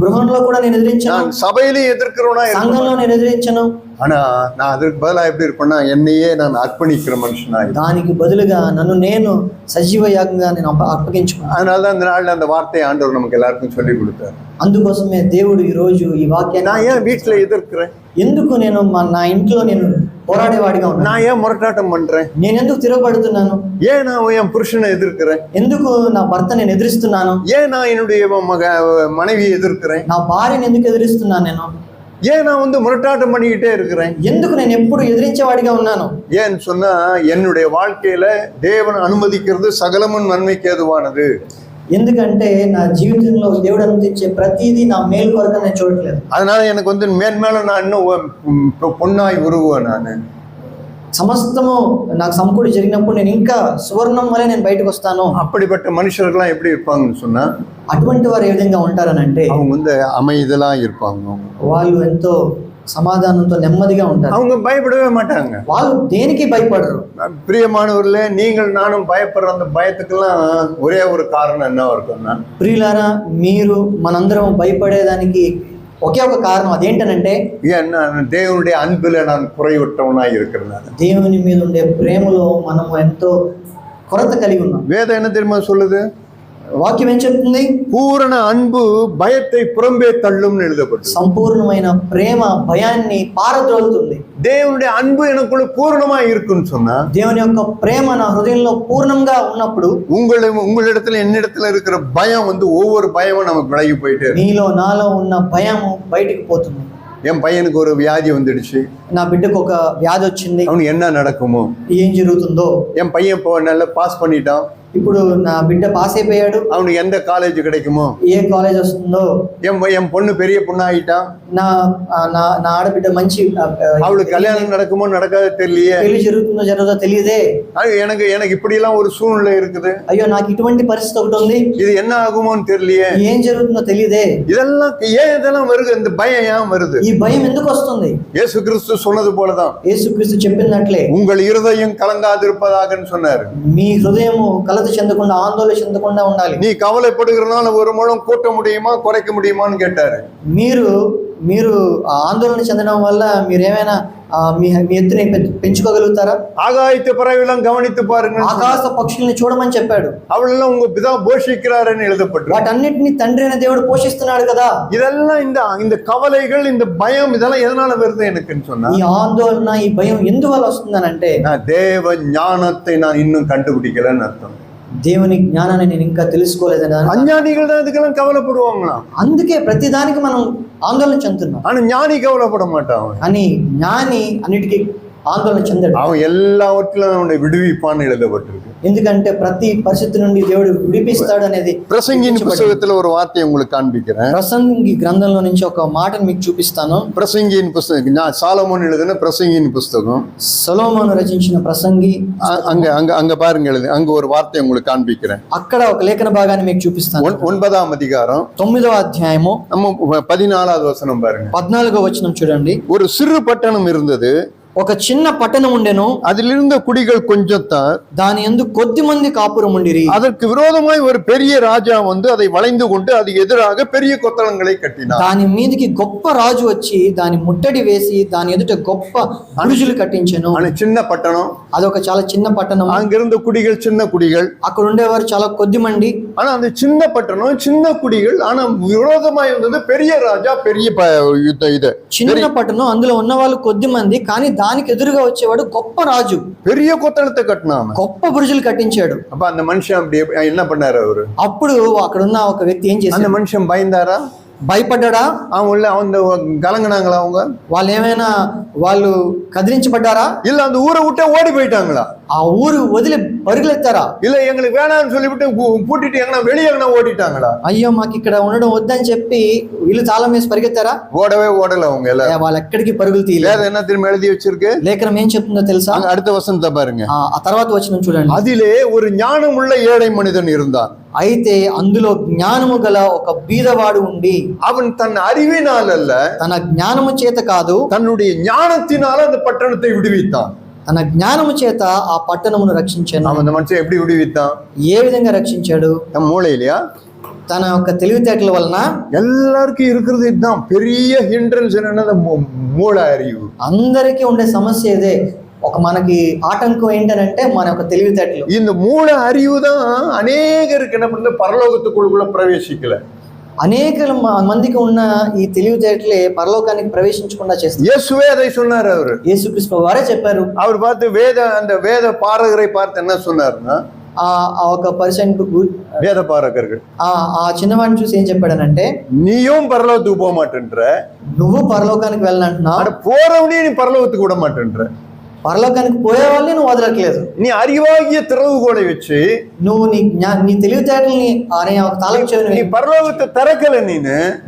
గృహంలో కూడా నేను ఎదిరించను, நான் சபையிலயும் எதிர்க்கிறவனா, సంఘంలో నేను ఎదిరించను. ஆனா நான் அதற்கு பதிலா எப்படி இருப்பேன்னா, என்னையே நான் அர்ப்பணிக்கிற மனுஷனா, దానికి బదులుగా నన్ను నేను సజీవ యాగంగా నేను అప్పగించుకున్నాను. அதனாலதான் இந்த நாள்ல அந்த வார்த்தையை ஆண்டவர் நமக்கு எல்லாருக்கும் சொல்லி கொடுத்தார். అందుకోసమే దేవుడు ఈ రోజు ఈ వాక్యాన్ని, நான் ஏன் வீட்டுல எதிர்க்கிறேன், ఎందుకు నేను నా ఇంట్లో నేను పోరాడేవాడిగా ఉన్నాను, நான் ஏன் முரட்டாட்டம் பண்றேன், నేను ఎందుకు తిరగబడుతున్నాను, ஏன் நான் என் புருஷனை எதிர்க்கிறேன், ఎందుకు నా భర్త నేను ఎదిరిస్తున్నాను, ஏன் நான் என்னுடைய மனைவியை எதிர்க்கிறேன், నా భార్యను ఎందుకు ఎదిరిస్తున్నాను, నేను ஏன் நான் வந்து முரட்டாட்டம் பண்ணிக்கிட்டே இருக்கிறேன், ఎందుకు నేను ఎప్పుడు ఎదిరించేవాడిగా ఉన్నాను. ஏன்னு சொன்னா, என்னுடைய வாழ்க்கையில தேவன் அனுமதிக்கிறது சகலமும் நன்மைக்கு ஏதுவானது. ఎందుకంటే నా జీవితంలో దేవుడు అనుమతించే ప్రతిదీ నా మేలు కొరకు నేను చూడట్లేదు. அதனால எனக்கு வந்து மேன்மேல நான் இன்னும் பொன்னாய் உருவேன். நான் సమస్తము నాకు సమకూడి జరిగినప్పుడు నేను ఇంకా సువర్ణం వలె నేను బయటకు వస్తాను. அப்படிப்பட்ட மனுஷர்கள்லாம் எப்படி இருப்பாங்கன்னு சொன்னா, అటువంటి వారు ఏ విధంగా ఉంటారనంటే, அவங்க வந்து அமைதலா இருப்பாங்க, వాళ్ళు ఎంతో సమాధానంతో నెమ్మదిగా ఉంటారు, அவங்க பயப்படவே மாட்டாங்க, వాళ్ళు దేనికి భయపడరు. பிரியமானவர்களே, நீங்கள் நானும் பயப்படுற அந்த பயத்துக்கெல்லாம் ஒரே ஒரு காரணம் என்ன இருக்குன்னா, ప్రియులారా, మీరు మనందరం భయపడేదానికి ఒకే ఒక కారణం, అదేంటనంటే, ஏன்னா தேவனுடைய அன்புல நான் குறைவிட்டவனா இருக்கிறேன். దేవుని మీద ఉండే ప్రేమలో మనము ఎంతో కొరత కలిగి ఉన్నాం. வேதம் என்ன தெரியுமா சொல்லுது, వాక్యం ఏం చెప్తుంది? பூரண அன்பு பயத்தை புறம்பே தள்ளும்னு எழுதப்பட்டு. సంపూర్ణమైన ప్రేమ భయాన్ని పారద్రోలుతుంది. தேவனுடைய அன்பு எனக்குள்ள பூரணமா இருக்குன்னு சொன்னா, దేవుని యొక్క ప్రేమ నా హృదయంలో పూర్ణంగా ఉన్నప్పుడు உங்களிடத்துல என்னிடத்துல இருக்கிற பயம் வந்து ஒவ்வொரு பயமும் நமக்கு விலகி போயிட்டே இருக்கு. నీలో నాలో ఉన్న భయము బయటికి పోతుంది. என் பையனுக்கு ஒரு வியாதி வந்துடுச்சு, నా బిడ్డకు ఒక వ్యాధి వచ్చింది, அவனுக்கு என்ன நடக்குமோ, ఏం జరుగుతుందో, என் பையன் இப்போ நல்லா பாஸ் பண்ணிட்டான், ఇప్పుడు నా బిడ్డ పాస్ అయిపోయాడు, அவனுக்கு எந்த காலேஜ் கிடைக்குமோ, ఏ కాలేజ్ వస్తుందో, என் பொண்ணு பெரிய பொண்ணு ஆயிட்டான், నా నా నా ఆడబిడ్డ మంచి அவளுக்கு கல்யாணம் நடக்குமோ நடக்காது தெரியலையே, పెళ్లి జరుగుతుందో జరగదో తెలియదే, எனக்கு இப்படி எல்லாம் ஒரு சூழ்நிலை இருக்குது, అయ్యో నాకు ఇటువంటి పరిస్థితి ఒకటి ఉంది, இது என்ன ஆகுமோன்னு தெரியலையே, ఏం జరుగుతుందో తెలియదే. இதெல்லாம் வருது, இந்த பயம் ஏன் வருது? ఈ భయం ఎందుకు వస్తుంది? இயேசு கிறிஸ்து சொன்னது போலதான், యేసుక్రీస్తు చెప్పినట్లే உங்கள் இருதயம் கலங்காதிருப்பதாகன்னு சொன்னாரு. మీ హృదయము కలత చెందకుండా, ఆందోళన చెందకుండా ఉండాలి. நீ கவலைப்படுகிறதுனால ஒரு முழம் கூட்ட முடியுமா குறைக்க முடியுமான்னு கேட்டாரு. మీరు ఆందోళన చెందడం వల్ల మీరేమైనా మీ ఎత్తుని పెంచుకోగలుగుతారా? ஆகாயத்து பறவைலாம் கவனித்து பாருங்க, ఆకాశ పక్షుల్ని చూడమని చెప్పాడు. அவளெல்லாம் உங்க பிதா போஷிக்கிறாருன்னு எழுதப்பட்டு. వాటన్నిటిని తండ్రి అయిన దేవుడు పోషిస్తున్నాడు కదా. இதெல்லாம் இந்த கவலைகள், இந்த பயம், இதெல்லாம் எதனால வருது எனக்குன்னு சொன்னா, ఈ ఆందోళన, ఈ భయం ఎందువల్ల వస్తుందనంటే, நான் தேவ ஞானத்தை நான் இன்னும் கண்டுபிடிக்கலன்னு அர்த்தம். దేవుని జ్ఞానాన్ని నేను ఇంకా తెలుసుకోలేదని. அஞ்ஞானிகள் தான் இதுக்கெல்லாம் கவலைப்படுவாங்களா? అందుకే ప్రతిదానికి మనం ఆందోళన చెందుతున్నాం. ஆனா ஞானி கவலைப்பட மாட்டான். అని జ్ఞాని అన్నిటికీ ఆందోళన చెందాడు. அவன் எல்லாவற்றிலும் அவனை விடுவிப்பான்னு எழுதப்பட்டிருக்கு. ఎందుకంటే ప్రతి పరిస్థితి నుండి దేవుడు విడిపిస్తాడు అనేది. பிரசங்கியின் புத்தகத்துல ஒரு வார்த்தையை உங்களுக்கு காண்பிக்கிறேன். ప్రసంగి గ్రంథంలో నుంచి ఒక మాటను మీకు చూపిస్తాను. பிரசங்கியின் புஸ்தகம், சாலமோன் எழுதின பிரசங்கியின் புஸ்தகம், సొలొమోను రచించిన ప్రసంగి. அங்க பாருங்க, அங்க ஒரு வார்த்தையை உங்களுக்கு காண்பிக்கிறேன். అక్కడ ఒక లేఖన భాగాన్ని మీకు చూపిస్తాను. 9వ అధ్యాయం 9వ అధ్యాయము 14వ వచనం பாருங்க. 14వ వచనం చూడండి. ஒரு சிறு பட்டணம் இருந்தது, ఒక చిన్న పట్టణం ఉండెను, அதிலிருந்த குடிகள் கொஞ்சத்தான், దాని యందు కొద్ది మంది కాపురం ఉండిరి. அதற்கு விரோதமாய் ஒரு பெரிய ராஜா வந்து அதை வளைந்து கொண்டு அது எதிராக பெரிய கொத்தளங்களை கட்டினார். దాని మీదకి గొప్ప రాజు వచ్చి దాని ముట్టడి వేసి దాని ఎదుట గొప్ప బురుజులు కట్టించెను. சின்ன பட்டணம், అదొక చాలా చిన్న పట్టణం. அங்கிருந்த குடிகள் சின்ன குடிகள், అక్కడ ఉండేవారు చాలా కొద్ది మంది. ஆனா அந்த சின்ன பட்டணம், சின்ன குடிகள், ஆனா விரோதமாய் வந்தது பெரிய ராஜா, பெரிய இது చిన్న పట్టణం, అందులో ఉన్న వాళ్ళు కొద్ది మంది, కానీ దానికి ఎదురుగా వచ్చేవాడు గొప్ప రాజు. பெரிய கொத்தளத்தை கட்டினான், గొప్ప బురుజులు కట్టించాడు. அப்ப அந்த மனுஷன் அப்படி என்ன பண்ணாரு அவரு? అప్పుడు అక్కడ ఉన్న ఒక వ్యక్తి ఏం చేశాడు? அந்த மனுஷன் பயந்தாரா? భయపడ్డా? அவன் கலங்கினாங்களா? వాళ్ళు ఏమైనా వాళ్ళు కదిలించబడ్డారా? இல்ல அந்த ஊரை விட்டே ஓடி போயிட்டாங்களா? ఆ ఊరు వదిలి పరుగులెత్తారా? இல்ல எங்களுக்கு வேணாம்னு சொல்லிவிட்டு பூட்டிட்டு எங்கன்னா வெளியே ஓடிட்டாங்களா? అయ్యో మాకు ఇక్కడ ఉండడం వద్దని చెప్పి ఇల్లు తాళం వేసి పరిగెత్తారా? ஓடவே ஓடல அவங்க எல்லாம். వాళ్ళు ఎక్కడికి పరుగులు తీయలేదు. வேற என்ன திரும்ப எழுதி வச்சிருக்கு? లేఖనం ఏం చెప్తుందో తెలుసా? அடுத்த வசனத்தை பாருங்க. ఆ తర్వాత వచనం చూడండి. அதிலே ஒரு ஞானமுள்ள ஏழை மனிதன் இருந்தான். అయితే అందులో జ్ఞానము గల ఒక బీదవాడు ఉండి, அவன் தன் அறிவினால் அல்ல, తన జ్ఞానము చేత కాదు, தன்னுடைய ஞானத்தினால அந்த பட்டணத்தை விடுவித்தான். తన జ్ఞానము చేత ఆ పట్టణమును రక్షించాను. அவன் அந்த மனுஷன் எப்படி விடுவித்தான்? ఏ విధంగా రక్షించాడు? நம்ம மூளையிலையா? తన యొక్క తెలివితేటల వలన. எல்லாருக்கும் இருக்கிறது இதுதான் பெரிய ஹிண்ட்ரன்ஸ், என்னன்னா மூளை அறிவு. అందరికీ ఉండే సమస్య ఇదే. ఒక మనకి ఆటంకం ఏంటంటే మన యొక్క తెలివితేటలు. இந்த மூளை அறிவு தான் அநேகருக்கு என்ன பண்ண பரலோகத்துக்குள்ள பிரவேசிக்கல. అనేక మందికి ఉన్న ఈ తెలివితేటలే పరలోకానికి ప్రవేశించకుండా చేస్తారు. இயேசுவே அதை சொன்னார். அவரு యేసుక్రీస్తు వారే చెప్పారు. அவர் பார்த்து அந்த வேத பாரகரை பார்த்து என்ன சொன்னாருன்னா, ఆ ఒక పర్సన్ வேத பாரகர்கள் ఆ చిన్నవాడిని చూసి ఏం చెప్పాడనంటే, நீயும் பரலோகத்துக்கு போக மாட்டேன்ற, నువ్వు పరలోకానికి వెళ్ళనంటున్నావు, போறவனே நீ பரலோகத்துக்கு விட மாட்டேன்ற, పరలోకానికి పోయే వాళ్ళని నువ్వు వదలట్లేదు. நீ அறிவாகிய திறவுகோலை வச்சு నువ్వు నీ తెలివితేటల్ని అనే ఒక తాళం చెవిని நீ பரலோகத்தை திறக்கல,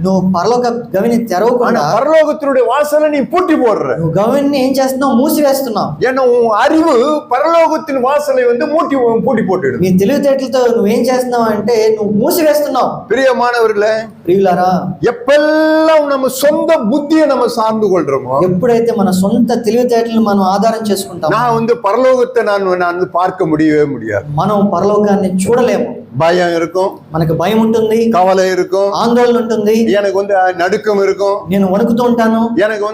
నువ్వు పరలోక గవిని తెరవకుండా பரலோகத்தினுடைய வாசலை நீ பூட்டி போடுற. నువ్వు గవిని ఏం చేస్తున్నావు? మూసివేస్తున్నావు. ஏன்னா உன் அறிவு பரலோகத்தின் வாசலை வந்து பூட்டி போட்டுடு. నీ తెలివితేటలతో నువ్వేం చేస్తున్నావు అంటే నువ్వు మూసివేస్తున్నావు. பிரியமானவர்களே, ప్రియులారా, எப்பெல்லாம் நம்ம சொந்த புத்தியை நம்ம சார்ந்து கொள்றோமோ, ఎప్పుడైతే మన సొంత తెలివితేటలను మనం ఆధారం చేసుకుంటాం, நான் பரலோகத்தை நான் பார்க்க முடியவே முடியாது. మనం పరలోకాన్ని చూడలేము. பயம் இருக்கும், మనకు భయం ఉంటుంది, கவலை இருக்கும், ఆందోళన ఉంటుంది, எனக்கு நடுக்கம் இருக்கும், నేను వణుకుతూ ఉంటాను, எனக்கு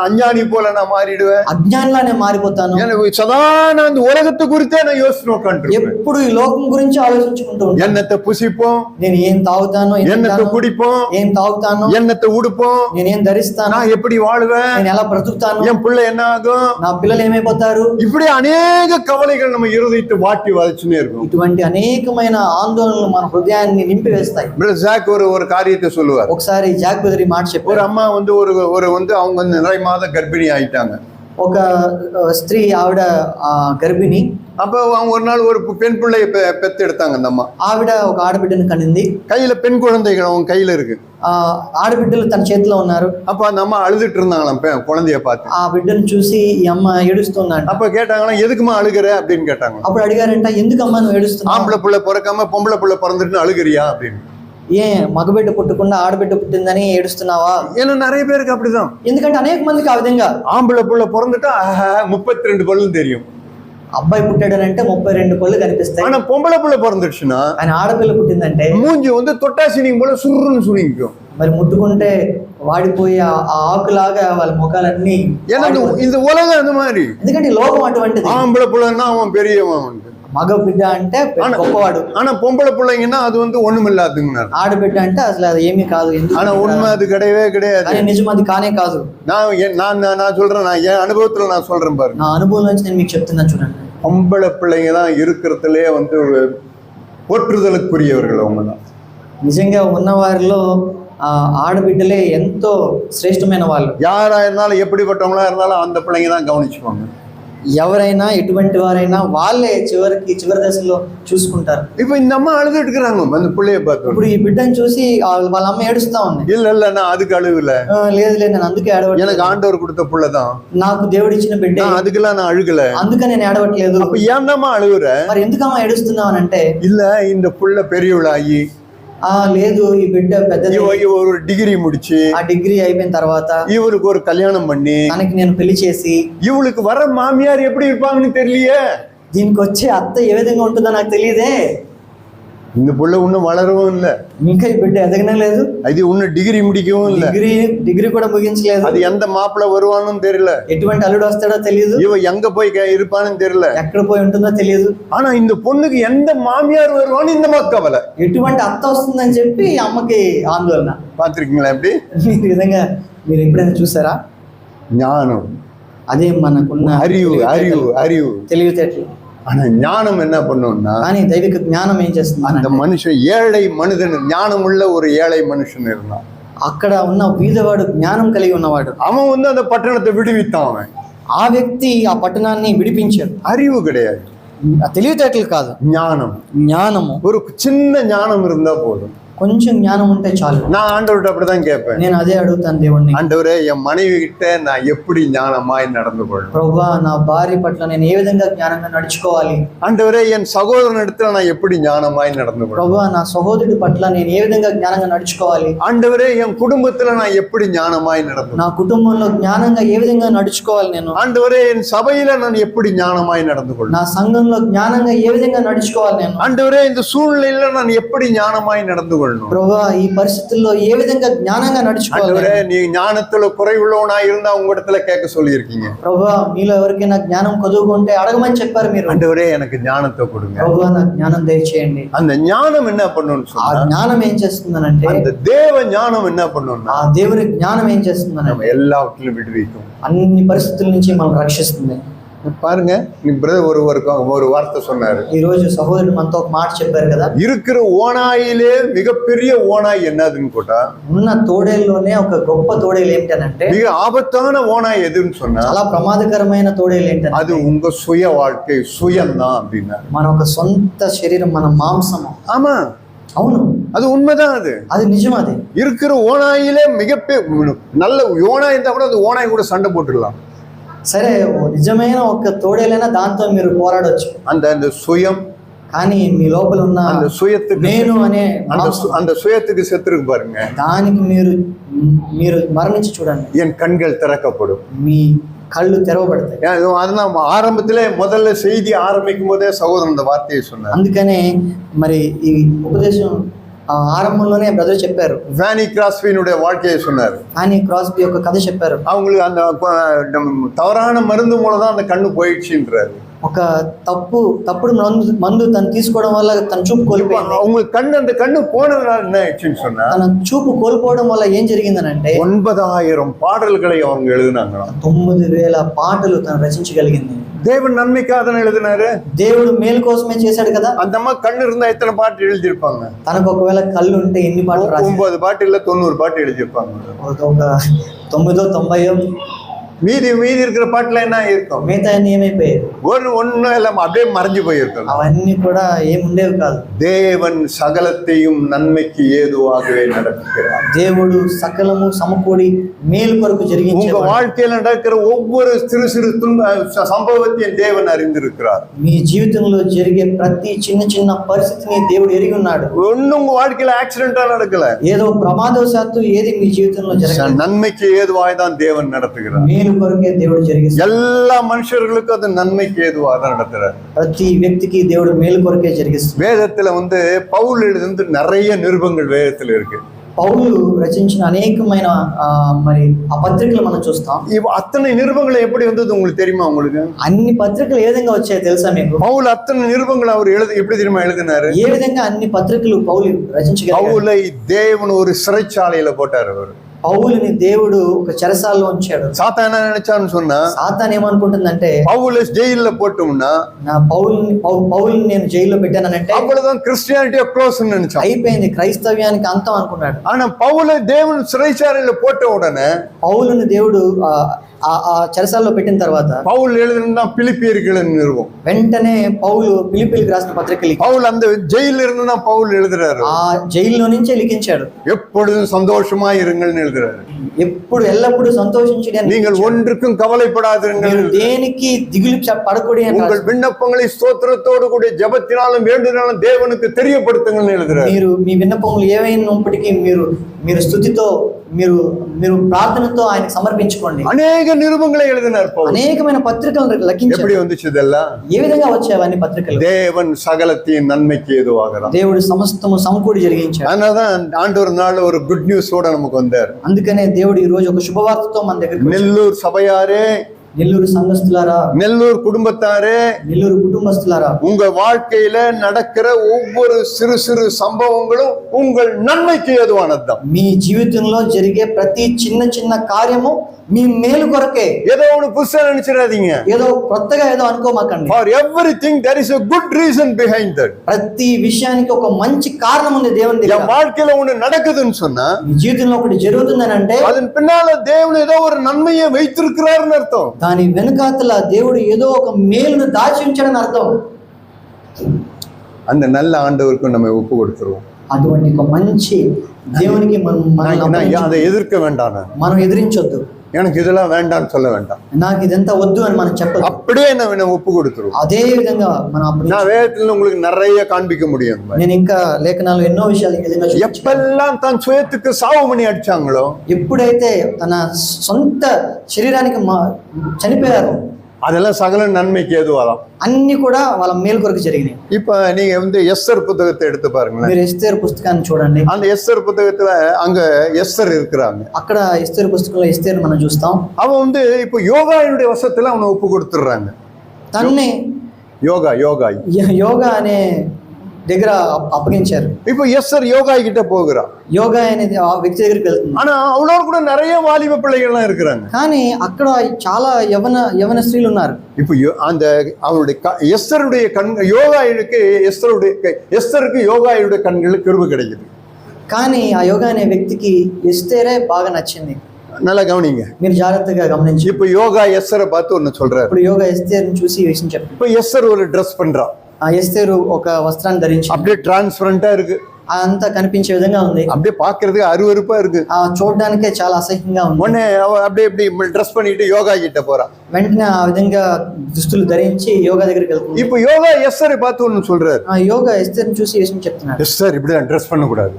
அஞ்ஞானி போல நான் மாறிடுவேன், అజ్ఞానిలా నేను మారిపోతాను, எனக்கு சதா நான் இந்த உலகத்தை குறித்தே நான் யோசிச்சு உட்காந்துருப்பேன். ఎప్పుడు ఈ లోకం గురించి ఆలోచించుకుంటూ ఉంటాను. எண்ணத்தை புசிப்போம், నేను ఏం తాగుతాను, ఏం எண்ணத்தை తింటాను, குடிப்போம், ఏం తాగుతాను, எண்ணத்தை உடுப்போம், నేను ఏం ధరిస్తాను, நான் எப்படி வாழ்வேன், నేను ఎలా బ్రతుకుతాను, என் பிள்ளை என்ன ஆகும், నా పిల్లలు ఏమైపోతారు, இப்படி அநேக கவலைகள் நம்ம இருதயத்தை வாட்டி வதச்சுனே இருக்கும். ఇటువంటి అనేకమైన ఆందోళనలు మన హృదయాన్ని నింపివేస్తాయి. பிரதர் ஜாக் ஒரு காரியத்தை சொல்லுவார். ఒకసారి జాక్ బెదరి మాట ஒரு చెప్పారు. அம்மா அவங்க நிறை மாத கர்ப்பிணி ஆயிட்டாங்க. ఒక స్త్రీ ఆవిడ గర్భిణి. அப்ப அவங்க ஒரு நாள் ஒரு பெண் பிள்ளையை பெத்து எடுத்தாங்க. அந்த அம்மா ఆవిడ ఒక ఆడబిడ్డను కనింది. கையில பெண் குழந்தைகள் அவங்க கையில இருக்கு. ఆడబిడ్డలు తన చేతిలో ఉన్నారు. அப்ப அந்த அம்மா அழுதுட்டு இருந்தாங்களாம் குழந்தைய பார்த்து. ఆ బిడ్డను చూసి ఈ అమ్మ ఏడుస్తుందంట. அப்ப கேட்டாங்களா, எதுக்குமா அழுகுற அப்படின்னு கேட்டாங்க. అప్పుడు అడిగారంట, ఎందుకమ్మా నువ్వు ఏడుస్తున్నావు, ஆம்பளை பிள்ளை பிறக்காம பொம்பளை பிள்ளை பிறந்துட்டு அழுகுறியா அப்படின்னு. ఏ మగబిడ్డ పుట్టకుండా ఆడబిడ్డ పుట్టిందని ఏడుస్తున్నావా? ஏன்னா நிறைய பேருக்கு அப்படிதான். ఎందుకంటే అనేక మందికి ఆ విధంగా ஆம்பளை பிள்ளை பிறந்துட்டா 32 பல்லு தெரியும், అబ్బాయి పుట్టాడనంటే 32 పళ్ళు కనిపిస్తాయి. ஆனா பொம்பளை பிள்ளை பிறந்துடுச்சுன்னா ఆయన ఆడపిల్ల పుట్టిందంటే மூஞ்சி தொட்டா சினிங் போல சுருன்னு சுனிக்கும். మరి ముట్టుకుంటే వాడిపోయి ఆ ఆకులాగా వాళ్ళ ముఖాలన్నీ. ஏன்னா இந்த உலகம் அந்த மாதிரி. ఎందుకంటే ఈ లోకం అటువంటిది. ஆம்பளை பிள்ளைன்னா அவன் பெரியவன், మగ బిడ్డ అంటే గొప్పవాడు. ஆனா பொம்பளை பிள்ளைங்கன்னா அது ஒண்ணுமில்லாதுங்க. ఆడబిడ్డ అంటే అసలు అది ఏమీ కాదు. ஆனா உண்மை அது கிடையவே கிடையாது. కానీ నిజం అది కానే కాదు. நான் சொல்றேன், நான் என் அனுபவத்துல நான் சொல்றேன் பாருங்க. నా అనుభవం నుంచి నేను మీకు చెప్తున్నాను చూడండి. பொம்பளை பிள்ளைங்க தான் இருக்கிறதுலே போற்றுதலுக்குரியவர்கள். அவங்க தான் నిజంగా ఉన్న వారిలో ఆడబిడ్డలే ఎంతో శ్రేష్టమైన వాళ్ళు. யாரா இருந்தாலும் எப்படிப்பட்டவங்களா இருந்தாலும் அந்த பிள்ளைங்க தான் கவனிச்சுப்பாங்க. ఎవరైనా ఎటువంటి వారైనా వాళ్ళే చివరి దశలో చూసుకుంటారు. இப்ப இந்த அம்மா அழுதுட்டு இருக்கிறாங்க அந்த பிள்ளைய பார்த்து. ఇప్పుడు ఈ బిడ్డను చూసి వాళ్ళ అమ్మ ఏడుస్తా ఉంది. இல்ல நான் அதுக்கு அழுகல. లేదు నేను అందుకే ఏడవట్లేదు. எனக்கு ஆண்டவர் கொடுத்த பிள்ளை தான், నాకు దేవుడు ఇచ్చిన బిడ్డ, அதுக்கெல்லாம் நான் அழுகல, అందుకే నేను ఏడవట్లేదు. அப்ப ஏன்டாமா அழுகுற? మరి ఎందుకమ్మా ఏడుస్తున్నావు అని అంటే, இல்ல இந்த புள்ள பெரியவளாகி, లేదు ఈ బిడ్డ పెద్దది, ஒரு டிகிரி முடிச்சு, ఆ డిగ్రీ అయిపోయిన తర్వాత இவருக்கு ஒரு கல்யாணம் பண்ணி తనకి నేను పెళ్లి చేసి, இவளுக்கு வர மாமியார் எப்படி இருப்பாங்கன்னு தெரியலையே, దీనికి వచ్చే అత్త ఏ విధంగా ఉంటుందో నాకు తెలియదే. இந்த புள்ள இன்னும் வளரவும் இல்ல, ఇంకా ఈ బిడ్డ ఎదగనే లేదు, அது இன்னும் டிகிரி முடிக்கவும் இல்ல, డిగ్రీ కూడా ముగించలేదు, அது எந்த மாப்பிள்ள வருவான்னு தெரியல, ఎటువంటి అల్లుడు వస్తాడో తెలియదు, இவ எங்க போய் இருப்பான்னு தெரியல, ఎక్కడ పోయి ఉంటుందో తెలియదు. ஆனா இந்த பொண்ணுக்கு எந்த மாமியார் வருவான்னு இந்த கவலை, ఎటువంటి అత్త వస్తుందని చెప్పి అమ్మకి ఆందోళన. பாத்திருக்கீங்களா? எப்படி ఈ విధంగా మీరు ఎప్పుడైనా చూసారా? ஞானம், అదే మనకున్న அறிவு அறிவு அறிவு తెలివితేటలు. ஆனா ஞானம் என்ன பண்ணும்னா, కానీ దైవిక జ్ఞానం ఏం చేస్తుంది? அந்த மனுஷன் ஏழை மனிதன், ஞானம் உள்ள ஒரு ஏழை மனுஷன் இருந்தான். అక్కడ ఉన్న బీదవాడు జ్ఞానం కలిగి ఉన్నవాడు. அவன் அந்த பட்டணத்தை விடுவித்தான். அவன் ఆ వ్యక్తి ఆ పట్టణాన్ని విడిపించాడు. அறிவு கிடையாது, తెలివితేటలు కాదు, ஞானம். జ్ఞానము. ஒரு சின்ன ஞானம் இருந்தா போதும். కొంచెం జ్ఞానం ఉంటే చాలు. நான் ஆண்டவர்கிட்ட அப்படிதான் கேட்பேன். నేను అదే అడుగుతాను దేవుణ్ణి, ஆண்டவரே என் மனைவி கிட்ட நான் எப்படி ஞானமாய் நடந்து கொள்ளும்? ప్రభువా నా భార్య పట్ల నేను ఏ విధంగా జ్ఞానంగా నడుచుకోవాలి? ஆண்டவரே என் சகோதரன் இடத்துல நான் எப்படி ஞானமாய் நடந்து கொள்ளும்? ప్రభువా నా సహోదరుడి పట్ల నేను ఏ విధంగా జ్ఞానంగా నడుచుకోవాలి? ஆண்டவரே என் குடும்பத்துல நான் எப்படி ஞானமாய் நடந்து, నా కుటుంబంలో జ్ఞానంగా ఏ విధంగా నడుచుకోవాలి నేను? ஆண்டவரே என் சபையில நான் எப்படி ஞானமாய் நடந்து கொள்ளும்? నా సంఘంలో జ్ఞానంగా ఏ విధంగా నడుచుకోవాలి నేను? ஆண்டவரே இந்த சூழ்நிலையில நான் எப்படி ஞானமாய் நடந்து கொள்ளணும்? ప్రభువా ఈ పరిస్థితుల్లో ఏ విధంగా జ్ఞానంగా నడుచుకోవాలి? ஆண்டவரே நீ ஞானத்துல குறைவுள்ளவனாய் இருந்தா உங்களிடத்துல கேட்க சொல்லியிருக்கீங்க. ప్రభువా మీలో ఎవరికైనా జ్ఞానం కొదువుకుంటే అడగమని చెప్పారు మీరు. ஆண்டவரே எனக்கு ஞானத்தை கொடுங்க. ప్రభువా నాకు జ్ఞానం దయచేయండి. அந்த ஞானம் என்ன பண்ணணும்னு ఆ சொன்னா, జ్ఞానం ఏం చేస్తుందనంటే, அந்த தேவ ஞானம் என்ன பண்ணணும்னா, ఆ దేవుని జ్ఞానం ఏం చేస్తుందనంటే நம்ம எல்லாவற்றிலும் விடுவிக்கும். అన్ని పరిస్థితుల నుంచి మనం రక్షిస్తుంది. பாருங்க, நீ பிரதர் ஒரு வார்த்தை சொன்னாரு. ఈ రోజు సహోదరుడు మనతో ఒక మాట చెప్పారు కదా, இருக்கிற ஓனாயிலே மிகப்பெரிய ஓனாய் என்னதுன்னு போட்டா, ఉన్న తోడేల్లోనే ఒక గొప్ప తోడేలు ఏంటనంటే, மிக ஆபத்தான ஓனாய் எதுன்னு சொன்னா, చాలా ప్రమాదకరమైన తోడేలు ఏంటంటే அது உங்க சுய வாழ்க்கை, சுயம்தான் அப்படின்னா. మన ఒక సొంత శరీరం, మన మాంసము. ஆமா, అవును, அது உண்மைதான். அது నిజం. అది இருக்கிற ஓனாயிலே மிகப்பெரிய நல்ல ஓனாய் இருந்தா கூட அந்த ஓனாய் கூட சண்டை போட்டுடலாம். సరే, నిజమైన ఒక తోడేలైనా దాంతో మీరు పోరాడొచ్చు. அந்த சுயம், కానీ మీ లోపల ఉన్న அந்த சுயத்துக்கு, నేను అనే அந்த சுயத்துக்கு செத்துருக்கு பாருங்க, దానికి మీరు మరణించి చూడండి, என் கண்கள் திறக்கப்படும், మీ కళ్ళు తెరవబడతాయి. அதெல்லாம் ஆரம்பத்திலே முதல்ல செய்தி ஆரம்பிக்கும் போதே சகோதரன் இந்த வார்த்தையை சொன்னார். అందుకనే మరి ఈ ఉపదేశం ఆరంభంలోనే బ్రదర్ చెప్పారు. ஃபேனி கிராஸ்பினுடைய வாழ்க்கையை சொன்னார். ఫానీ క్రాస్బీ యొక్క కథ చెప్పారు. அவங்களுக்கு அந்த தவறான மருந்து மூலம் தான் அந்த கண்ணு போயிடுச்சுன்றாரு. ఒక తప్పుడు మందు తను తీసుకోవడం వల్ల తన చూపు కోల్పోయింది. அவங்க அந்த கண்ணு போனதுனால என்ன ஆயிடுச்சுன்னு சொன்னா, తన చూపు కోల్పోవడం వల్ల ఏం జరిగిందనంటే 9000 பாடல்களை அவங்க எழுதினாங்க. 9000 పాటలు తను రచించగలిగింది. தேவன் நன்மைக்காக தானே எழுதினாரு. దేవుడు మేలు కోసమే చేశాడు కదా. அந்த அம்மா கண்ணு இருந்தா எத்தனை பாட்டு எழுதியிருப்பாங்க? తనకు ఒకవేళ కళ్ళు ఉంటే ఎన్ని పాటలు రాసి 9 பாட்டு இல்ல 90 பாட்டு எழுதியிருப்பாங்க. ఒక 9 90 மீதி இருக்கிற பாட்டுல என்ன இருக்கும்? మిగతా అన్ని ఏమైపోయాయి? ஒன்னும் இல்லாம அப்படியே மறைஞ்சு போயிருக்கும். అవన్నీ కూడా ఏముండేవి కాదు. தேவன் சகலத்தையும் நன்மைக்கு ஏதுவாகவே நடத்துகிறார். దేవుడు సకలము సమకూడి మేలు కొరకు జరిగించే. உங்க வாழ்க்கையில நடக்கிற ஒவ்வொரு சிறு சிறு సంభవத்தையும் தேவன் அறிந்திருக்கிறார். మీ జీవితంలో జరిగే ప్రతి చిన్న చిన్న పరిస్థితిని దేవుడు ఎరిగి ఉన్నాడు. ஒன்னும் உங்க வாழ்க்கையில ஆக்சிடென்டா நடக்கல. ఏదో ప్రమాదవశాత్తు ఏది మీ జీవితంలో జరగలేదు. நன்மைக்கு ஏதுவாய் தான் தேவன் நடத்துகிறார். మేలు కొరకే దేవుడు జరిగిస్తాడు. எல்லா மனுஷர்களுக்கும் அது நன்மைக்கு ஏதுவாக தான் நடத்துறார். ప్రతి వ్యక్తికి దేవుడు మేలు కొరకే జరిగిస్తాడు. வேதத்துல பவுல் எழுதின நிறைய நிருபங்கள் வேதத்துல இருக்கு. పౌలు రచించిన అనేకమైన మరి ఆ పత్రికలు మనం చూస్తాం. అతని నిருபங்களை எப்படி வந்தது உங்களுக்கு தெரியுமா? உங்களுக்கு అన్ని పత్రికలు ఏ విధంగా వచ్చాయో తెలుసా మీకు? పౌలు అతని నిருபங்களை அவர் எப்படி தெரியுமா எழுதினாரு? ఏ విధంగా అన్ని పత్రికలు పౌలు రచించగలిగారు? పౌலை దేవుని ஒரு சிறைச்சாலையில போட்டார். அவர் పౌలుని దేవుడు ఒక చెరసాలలో ఉంచాడు. సాతాన్ என்ன நினைச்சான்னு சொன்னா, సాతాన్ ఏమనుకుంటుందంటే పౌలు జైల్లో పోటోம்னா నా పౌలుని నేను జైల్లో పెట్టానంటే అప్పుడుதான் క్రిస్టియానిటీ క్లోజ్ நினைச்சான். అయిపోయింది, క్రైస్తవ్యానికి అంతం అనుకున్నాడు. ஆனா పౌలు దేవుని சிறைச்சாலையில போட்ட உடனே పౌలుని దేవుడు ఆ చెరసాలలో పెట్టిన తర్వాత పౌలు எழுதினா பிலிப்பியர்கள் நிருபம் వెంటనే పౌలు ఫిలిప్పీలకు రాసిన పత్రికలు పౌలు அந்த జైల్లో இருந்தா పౌలు எழுதுறாரு. ఆ జైల్లో నుంచే లిఖించాడు. எப்பொழுதும் சந்தோஷமா இருங்கள்னு எழுதுறாரு. ఎప్పుడు ఎల్లప్పుడూ సంతోషించండి, நீங்கள் ஒன்றுக்கும் கவலைப்படாதிருங்கள், దేనికి దిగులు పడకూడదు, உங்கள் விண்ணப்பங்களை ஸ்தோத்திரத்தோடு கூட ஜெபத்தினாலும் வேண்டுதலாலும் தேவனுக்கு தெரியப்படுத்துங்கள்னு எழுதுறாரு. మీరు మీ విన్నపములు ఏవైనప్పటికీ మీరు స్తుతితో మీరు ప్రార్థనతో ఆయనకు సమర్పించుకోండి. అనేక నిருபங்களை எழுதினார் பவுல். అనేకమైన పత్రికలను లెక్కించాడు. எப்படி வந்துச்சு இதெல்லாம்? ఏ విధంగా వచ్చేవన్నీ పత్రికలు? தேவன் சகலத்தையும் நன்மைக்கு ஏதுவாகிறார். దేవుడు సమస్తము సమకూడి జరిగించాడు. அதனாலதான் ஆண்டவர் நாள் ஒரு குட் நியூஸோட நமக்கு வந்தார். అందుకనే దేవుడు ఈ రోజు ఒక శుభవార్తతో మన దగ్గరికి వచ్చాడు. నెల్లూరు సభయారే, నెల్లూరు సంఘస్థులారా, నెల్లూరు குடும்பத்தாரே, నెల్లూరు కుటుంబస్తులారా, உங்க வாழ்க்கையில நடக்கிற ஒவ்வொரு சிறு சிறு சம்பவங்களும் உங்கள் நன்மைக்கு ஏதுவானதுதான். మీ జీవితంలో జరిగే ప్రతి చిన్న చిన్న కార్యము మీ మేలు కొరకే. ஏதோ ஒன்று புதுசா நினைச்சிடாதீங்க. ఏదో కొత్తగా ఏదో అనుకోమాకండి. For everything there is a good reason behind that. ప్రతి విషయానికి ఒక మంచి కారణం ఉంది దేవుని దగ్గర. என் வாழ்க்கையில ஒண்ணு நடக்குதுன்னு சொன்னா, మీ జీవితంలో ఒకటి జరుగుతుందని అంటే அதன் பின்னால தேவன் ஏதோ ஒரு நன்மையை வைத்திருக்கிறார்னு அர்த்தம். దాని వెనుకాతల దేవుడు ఏదో ఒక మేలును దాచి ఉంచాడని అర్థం. அந்த நல்ல ஆண்டவருக்கு நம்ம ஒப்பு கொடுத்துருவோம். అటువంటి ఒక మంచి దేవునికి அதை எதிர்க்க வேண்டாம். మనం ఎదిరించొద్దు. எனக்கு இதெல்லாம் வேண்டாம்னு சொல்ல வேண்டாம். నాకు ఇదంతా వద్దు అని మనం చెప్పదు. அப்படியே நம்ம ஒப்பு கொடுத்துருவோம். అదే విధంగా మనం நான் வேதத்துல உங்களுக்கு நிறைய காண்பிக்க முடியும். నేను ఇంకా లేఖనాలు ఎన్నో విషయాలు ఈ విధంగా எப்பெல்லாம் தன் சுயத்துக்கு சாவு மணி அடிச்சாங்களோ, ఎప్పుడైతే తన సొంత శరీరానికి చనిపోయారో அதெல்லாம் சகல நன்மைக்கு ஏதுவாதான். అన్ని కూడా వాళ్ళ మేలు కొరకు జరిగినాయి. இப்ப நீங்க எஸ்தர் புத்தகத்தை எடுத்து பாருங்களேன். మీరు ఎస్తేరు పుస్తకాన్ని చూడండి. அந்த எஸ்தர் புத்தகத்துல அங்க எஸ்தர் இருக்கிறாங்க. అక్కడ ఎస్తేరు పుస్తకంలో ఎస్తేరు మనం చూస్తాం. அவன் இப்ப யோகாயுடைய வசத்துல அவனை ஒப்பு கொடுத்துடுறாங்க. తన్నే యోగా అనే దగ్గర అప్పగించారు. இப்ப எஸ்தர் யோகாய் கிட்ட போகிறான். యోగా అనేది ఆ వ్యక్తి దగ్గరికి వెళ్తుంది. ஆனா அவளோட கூட நிறைய வாலிப பிள்ளைகள்லாம் இருக்கிறாங்க. కానీ అక్కడ చాలా యవన స్త్రీలు ఉన్నారు. இப்ப அந்த அவளுடைய எஸ்தருடைய எஸ்தருக்கு யோகாயுடைய கண்களுக்கு கிருபை கிடைக்குது. కానీ ఆ యోగా అనే వ్యక్తికి ఎస్తేరే బాగా నచ్చింది. நல்லா கவனிங்க, మీరు జాగ్రత్తగా గమనించి. இப்ப யோகா எஸ்தரை பார்த்து ஒன்னு சொல்றாரு. ఇప్పుడు యోగా ఎస్తేర్ని చూసి ఈ విషయం చెప్పారు. இப்ப எஸ்தர் ஒரு ட்ரெஸ் பண்றா. ఆ ఎస్తేరు ఒక వస్త్రాన్ని ధరించి அப்படியே டிரான்ஸ்பரண்டா இருக்கு. అంతా కనిపించే విధంగా ఉంది. அப்படியே பாக்குறதுக்கு அருவருப்பா இருக்கு. చూడడానికే చాలా అసహ్యంగా ఉంది. உடனே அவ அப்படியே இப்படி ட்ரெஸ் பண்ணிட்டு யோகா கிட்ட போறா. వెంటనే ఆ విధంగా దుస్తులు ధరించి యోగా దగ్గరికి వెళ్తుంది. இப்போ யோகா எஸ்தரை பார்த்து ஒன்னு சொல்றாரு. యోగా ఎస్తేర్ని చూసి యేసుని చెప్తున్నాడు, எஸ்தர் இப்படிதான் ட்ரெஸ் பண்ண கூடாது.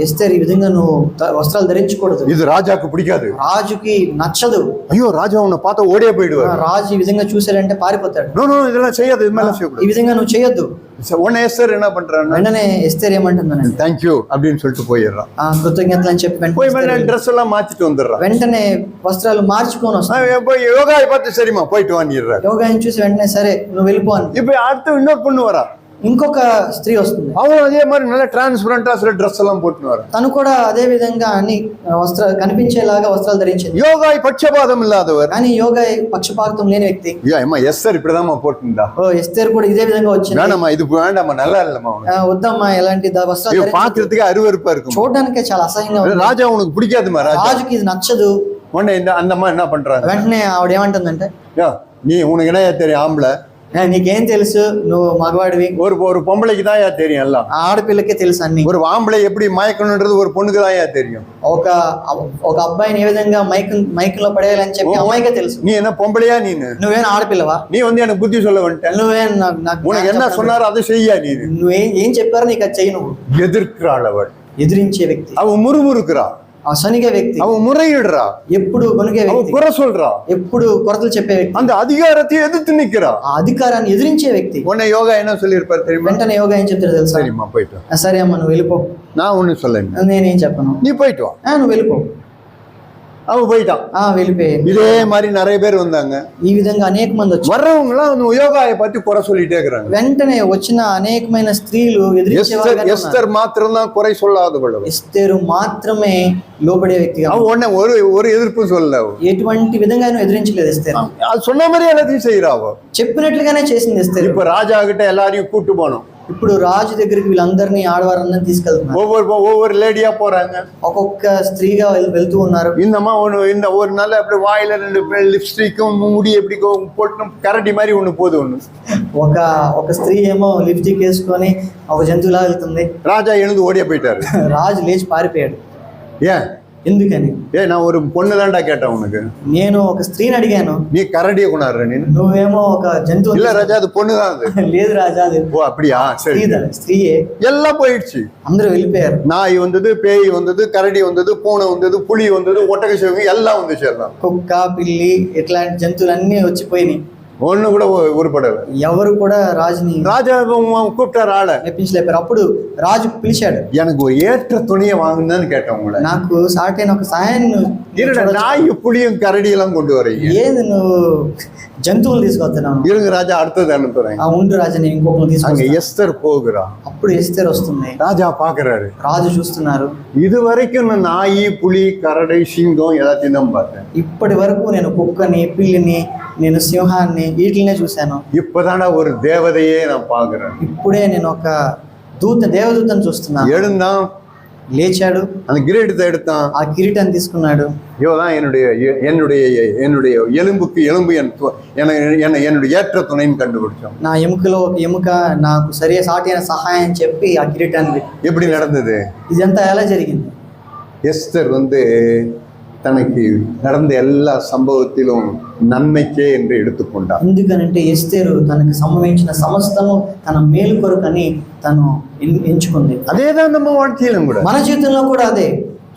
ఎస్తేర్ ఈ విధంగా నువ్వు వస్త్రాలు ధరించకూడదు, இது ராஜாக்கு பிடிக்காது, రాజుకి నచ్చదు. ஐயோ ராஜா உன்னை பார்த்தா ஓடியே போயிடுவாரு. రాజు ఈ విధంగా చూసాడంటే పారిపోతాడు. நோ நோ இதெல்லாம் செய்யாது, இது மேல செய்யக்கூடாது, ఈ విధంగా నువ్వు చేయొద్దు. உடனே எஸ்தர் என்ன பண்றாங்க, వెంటనే ఎస్తేర్ ఏమంటుందని தேங்க்யூ அப்படின்னு சொல்லிட்டு போயிடுறான். కృతజ్ఞతలు అని చెప్పి போய் ட்ரெஸ் எல்லாம் மாத்திட்டு வந்துடுறான். వెంటనే వస్త్రాలు మార్చుకొని వస్తాడు. போய் யோகாவை பார்த்து சரிம்மா போயிட்டு வாங்கிடுறாரு. యోగాని చూసి వెంటనే సరే నువ్వు వెళ్ళిపో అని. இப்ப அடுத்து இன்னொரு பொண்ணு வரா, ఇంకొక స్త్రీ వస్తుంది. அவரும் அதே மாதிரி நல்ல டிரான்ஸ்பரண்டா சில ட்ரெஸ் எல்லாம் போட்டுன்னு வர. తను కూడా అదే విధంగా అన్ని వస్త్రాలు కనిపించేలాగా వస్త్రాలు ధరించింది. யோகாய் పక్షపాతం ఇల్లాదவர், కానీ యోగా పక్షపాతం లేని వ్యక్తి. అమ్మా ఎస్తర్ இப்படிதான் போட்டுందా, ఎస్తేర్ కూడా ఇదే విధంగా వచ్చింది. வேணாமா ఇది வேண்டாமா நல்லா இல்லம்மா, వద్దమ్మా ఎలాంటి వస్త్రాలు பாக்குறதுக்கு అருவருப்பா இருக்கும், చూడడానికే చాలా అసహ్యంగా ఉంది. రాజా உனக்கு பிடிக்காதுமா, రాజుకి ఇది నచ్చదు. உடனே அந்த அம்மா என்ன பண்றாங்க, వెంటనే ఆవిడ ఏమంటుందంటే, நீ உனக்கு என்ன தெரியும் ஆம்பளை, నీకేం తెలుసు, నువ్వు మగవాడివి, ஒரு பொம்பளைக்கு தான் தெரியும் எல்லாம், ఆడపిల్లకే తెలుసు అన్ని. ஒரு ఆంబளை எப்படி మయకணுன்றது ஒரு பொண்ணுக்கு தான் தெரியும். ఒక అబ్బాయిని ఏ విధంగా మైకంలో పడేయాలని చెప్పి అమ్మాయికే తెలుసు. நீ என்ன பொம்பளையா, నువ్వేనా ఆడపిల్లవా, நீ எனக்கு புத்தி சொல்ல வந்துட்ட, உனக்கு என்ன சொன்னாரோ அதை செய்ய, నువ్వేం చెప్పారో నీకు అది చెయ్యి. నువ్వు எதிர்க்கிறாள், அவள் ఎదిరించే వ్యక్తి, அவன் முறுமுறுக்கிறா, సనిగే వ్యక్తి, அவன் முறையிடுறா, ఎప్పుడు కొనుగే వ్యక్తి, குறை சொல்றா, ఎప్పుడు కొరతలు చెప్పే వ్యక్తి, அந்த அதிகாரத்தை எதிர்த்து நிக்கிறா, ఆ అధికారాన్ని ఎదిరించే వ్యక్తి. உன்னை యోగా என்ன சொல்லியிருப்பாரு தெரியுமா, వెంటనే యోగా ఏం చెప్తారు తెలుసా, சரிம்மா போயிட்டு வா, సరే అమ్మ నువ్వు వెళ్ళిపో, நான் ஒண்ணு சொல்லேன், నేనేం చెప్పను, நீ போயிட்டு வா, నువ్వు వెళ్ళిపో. அவன் போயிட்டான். వెళ్ళిపోయాడు. இதே மாதிரி நிறைய பேர் வந்தாங்க. ఈ విధంగా అనేక మంది వచ్చారు. வர்றவங்க எல்லாம் யோகாயை பத்தி குறை சொல்லிட்டே இருக்கிறாங்க. వెంటనే వచ్చిన అనేకమైన స్త్రీలు ఎదిరించేవారుగా ఉన్నారు. ఎస్తర్ మాత్రం தான் குறை சொல்லாதவள். ఎస్తేరు మాత్రమే లోబడే వ్యక్తిగా. அவ உடனே ஒரு எதிர்ப்பு சொல்லல. ఎటువంటి విధంగా ఎదిరించలేదు ఎస్తేరు. அது சொன்ன மாதிரி எல்லாத்தையும் செய்யறாவ. చెప్పినట్లుగానే చేసింది ఎస్తేరు. இப்ப ராஜா கிட்ட எல்லாரையும் கூட்டி போனோம். ఇప్పుడు రాజు దగ్గరికి వీళ్ళందరినీ ఆడవారందరినీ తీసుకెళ్తున్నారు. ஒவ்வொரு லேடியா போறாங்க. ఒక్కొక్క స్త్రీగా వెళ్తూ ఉన్నారు. இந்தம்மா இந்த ஒரு நாள் அப்படி வாயில 2 லிப்ஸ்டிக்கும் முடி எப்படி போட்டு கரடி மாதிரி ஒண்ணு போகுது ஒண்ணு. ఒక స్త్రీ ఏమో లిప్స్టిక్ వేసుకొని ఒక జంతువులా వెళ్తుంది. ராஜா எழுந்து ஓடியே போயிட்டாரு. రాజు లేచి పారిపోయాడు. ஏன்? ఎందుకని? நான் ஒரு பொண்ணு தான்டா கேட்டேன் உனக்கு. నేను ఒక స్త్రీని అడిగాను. நீ கரடியை கொண்டாடுற நீ. నువ్వేమో ఒక జంతువు. இல்ல ராஜா அது பொண்ணு தான் அது. లేదు రాజా అది. ஓ அப்படியா? சரி. స్త్రీయే. எல்லாம் போயிடுச்சு. అందరూ వెళ్ళిపోయారు. நாய் வந்தது, பேய் வந்தது, கரடி வந்தது, பூனை வந்தது, புலி வந்தது, ஒட்டக சிவங்க எல்லாம் வந்துச்சு எல்லாம். కుక్క, పిల్లి ఇట్లాంటి జంతువులన్నీ వచ్చిపోయినాయి. ஒண்ணு கூட உருப்படல. ఎవరు కూడా రాజుని ராஜா கூப்பிட்டாரு ஆள. మెప్పించలేపారు. అప్పుడు రాజు పిలిచాడు. எனக்கு ஒரு ஏற்ற துணியை வாங்குன்னு கேட்டேன் உங்களை. నాకు సాటైన ఒక సాయాన్ని. நாய் புளியும் கரடி எல்லாம் கொண்டு வரீங்க. ఏది నువ్వు జంతువులు తీసుకొస్తున్నావు? இருங்க ராஜா அடுத்தது அனுப்புறேன். ఉండు రాజా నేను ఇంకొకరు తీసుకొస్తాను. அங்க எஸ்தர் போகிறா. అప్పుడు ఎస్తేర్ వస్తుంది. ராஜா பாக்குறாரு. రాజు చూస్తున్నారు. இது வரைக்கும் நான் நாய், புலி, கரடி, சிங்கம் எல்லாத்தையும் தான் பார்த்தேன். ఇప్పటి వరకు నేను కుక్కని, పిల్లిని, నేను సింహాన్ని వీటినే చూశాను. இப்பதான ஒரு தேவதையே நான் பாக்குறேன். ఇప్పుడే నేను ఒక దేవదూతను చూస్తున్నాను. எழுந்தான், లేచాడు, அந்த கிரீடத்தை எடுத்தான், ఆ కిరీటాన్ని తీసుకున్నాడు. இவதான் என்னுடைய எலும்புக்கு எலும்பு என்னுடைய ஏற்ற துணைன்னு கண்டுபிடிச்சோம். నా ఎముకలో ఒక ఎముక నాకు సరైన సాటి అయిన సహాయం చెప్పి ఆ కిరీటాన్ని. எப்படி நடந்தது? ఇదంతా ఎలా జరిగింది? எஸ்தர் தனக்கு நடந்த எல்லா சம்பவத்திலும் నన్మైకే என்று எடுத்துக்கொண்டார். ఎందుకనంటే ఎస్తేరు తనకు సంభవించిన సమస్తము తన మేలు కొరకని తను ఎంచుకుంది. அதேதான் நம்ம வாழ்க்கையிலும் கூட. మన జీవితంలో కూడా అదే.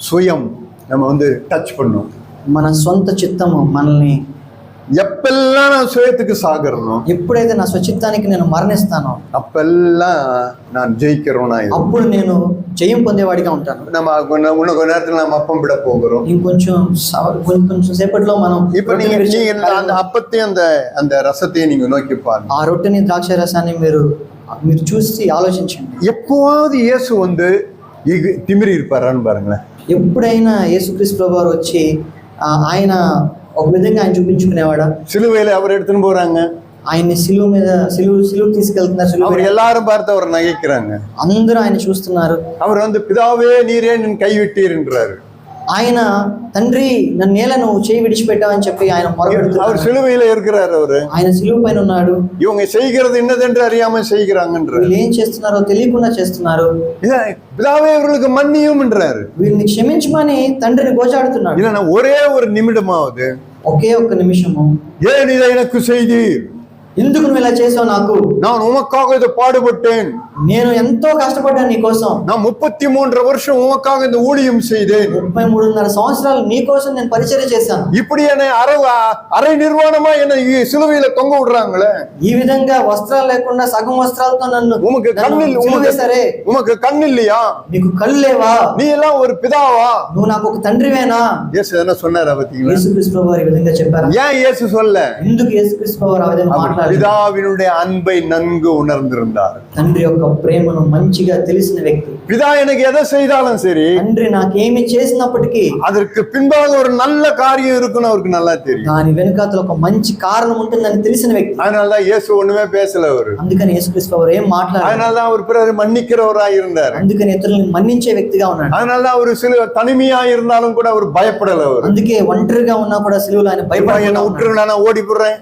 சுயம் நம்ம டச் பண்ணோம். మన సొంత చిత్తము మనల్ని எப்பெல்லாம் நான் சுயத்துக்கு சாகறனோ, ఎప్పుడైతే నా స్వచిత్తానికి నేను మరణిస్తానో அப்பெல்லாம் நான் ஜெயிக்கிறோம். అప్పుడు నేను జయం పొందేవాడిగా ఉంటాను. நம்ம கொஞ்ச நேரத்துல நம்ம அப்பம் விட போகிறோம். ఇంకొంచెం సేపట్లో మనం இப்ப நீங்க அந்த அப்பத்தையும் அந்த ரசத்தையும் நீங்க நோக்கி பாருங்க. ఆ రొట్టెని ద్రాక్ష రసాన్ని మీరు చూసి ఆలోచించండి. எப்போவாவது இயேசு திமிரி இருப்பாரான்னு பாருங்களேன். ఎప్పుడైనా యేసుక్రీస్తు ప్రభువారు వచ్చి ఆయన ఒక విధంగా ఆయన చూపించుకునేవాడా? సిలువైలో ఎవరు ఎడుతుని పోறாங்க, ఆయన్ని సిలువ తీసుకెళ్తున్నారు. அவர் எல்லாரும் பார்த்து அவர் நகைக்கிறாங்க. అందరూ ఆయన చూస్తున్నారు. அவர் பிதாவே நீரே நின் கைவிட்டீர் என்றாரு. ఆయన తండ్రి నన్ను నేల నువ్వు చేయి విడిచిపెట్టావని చెప్పి ఆయన அவர் మొరపెడుతున్నాడు. சிலுவையில இருக்கிறார். அவரு ఆయన సిలువ పైన ఉన్నాడు. இவங்க செய்கிறது என்னதென்று அறியாம செய்கிறாங்கன்ற వీళ్ళు ఏం చేస్తున్నారో తెలియకుండా చేస్తున్నారు. பிதாவே இவர்களுக்கு மன்னியும்ன்றாரு. వీళ్ళని క్షమించమని తండ్రిని గోజాడుతున్నాడు. இல்லைன்னா ஒரே ஒரு நிமிடமாவது ఒకే ఒక్క నిమిషము, ஏன் இதை எனக்கு செய்தீர், ఎందుకు నువ్వు ఇలా చేసావు, నాకు நான் உமக்காக இதை பாடுபட்டேன், నేను ఎంతో కష్టపడ్డాను నీ కోసం, நான் 33 வருஷம் உமக்காக இந்த ஊழியம் செய்தேன், 33.5 సంవత్సరాలు నీ కోసం నేను పరిచర్య చేశాను. இப்படி என்னை அரை நிர்வாணமா என்னை சிலுவையில தொங்க விடுறாங்களே, ఈ విధంగా వస్త్రాలు లేకుండా సగం వస్త్రాలతో నన్ను உமக்கு సరే உமக்கு கண் இல்லையா, నీకు కళ్ళు లేవా, நீ எல்லாம் ஒரு பிதாவா? నువ్వు నాకు ఒక తండ్రివేనా? இயேசு என்ன சொன்னாரு பாத்தீங்களா? యేసుక్రీస్తు ప్రభువారు ఈ విధంగా చెప్పారు. ஏன் இயேசு சொல்ல? ఎందుకు యేసుక్రీస్తు ప్రభువారు ఆ విధంగా మాట్లాడారు? பிதாவினுடைய அன்பை நன்கு உணர்ந்திருந்தார். తండ్రి యొక్క ప్రేమను మంచిగా తెలిసిన వ్యక్తి. பிதா எனக்கு எதை செய்தாலும் சரி, తండ్రి నాకేమి చేసినప్పటికీ அதற்கு பின்பாக ஒரு நல்ல காரியம் இருக்குன்னு அவருக்கு நல்லா தெரியும். దాని వెనకాతల ఒక మంచి కారణం ఉంటుందని తెలిసిన వ్యక్తి. அதனாலதான் இயேசு ஒண்ணுமே பேசல. அவரு అందుకని యేసుక్రీస్తు ప్రభువారు ఏం మాట్లాడారు? அதனாலதான் அவர் பிறகு மன்னிக்கிறவராய் இருந்தார். అందుకని ఇతరులను మన్నించే వ్యక్తిగా ఉన్నాడు. அதனாலதான் அவர் சில தனிமையா இருந்தாலும் கூட அவர் பயப்படல. அவர் అందుకే ఒంటరిగా ఉన్నా కూడా సిలువలో ఆయన என்ன భయపడకుండా விட்டுருங்க, நான் ஓடி போடுறேன்,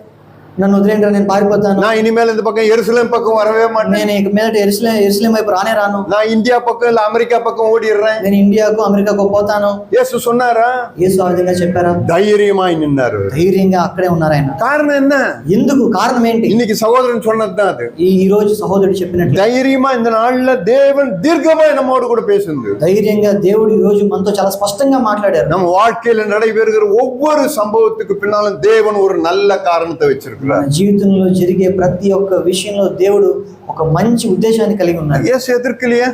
నన్ను వదిలేండి, నేను పారిపోతాను, நான் இனிமேல் இந்த பக்கம் எருசலேம் பக்கம் வரவே மாட்டேன், నేను ఇక మీదట ఎరుసలేం వైపు రానే రాను, நான் இந்தியா பக்கம் இல்ல அமெரிக்கா பக்கம் ஓடிடுறேன். నేను ఇండియాకు అమెరికాకు పోతాను. இயேசு சொன்னாரா? యేసు ఆ విధంగా చెప్పారా? தைரியமாய் நின்னாரு. ధైర్యంగా అక్కడే ఉన్నారు ఆయన. காரணம் என்ன? ఎందుకు? కారణం ఏంటి? இன்னைக்கு சகோதரன் சொன்னதுதான் அது. ఈ రోజు సహోదరుడు చెప్పినట్లు தைரியமா இந்த நாள்ல தேவன் தீர்க்கமாய் நம்மோடு கூட பேசுது. ధైర్యంగా దేవుడు ఈ రోజు మనతో చాలా స్పష్టంగా మాట్లాడారు. நம்ம வாழ்க்கையில நடைபெறுகிற ஒவ்வொரு சம்பவத்துக்கு பின்னாலும் தேவன் ஒரு நல்ல காரணத்தை வச்சிருக்கிறார். మన జీవితంలో జరిగే ప్రతి ఒక్క విషయంలో దేవుడు ఒక మంచి ఉద్దేశాన్ని కలిగి ఉన్నాడు. இயேசு எதிர்க்கலையே,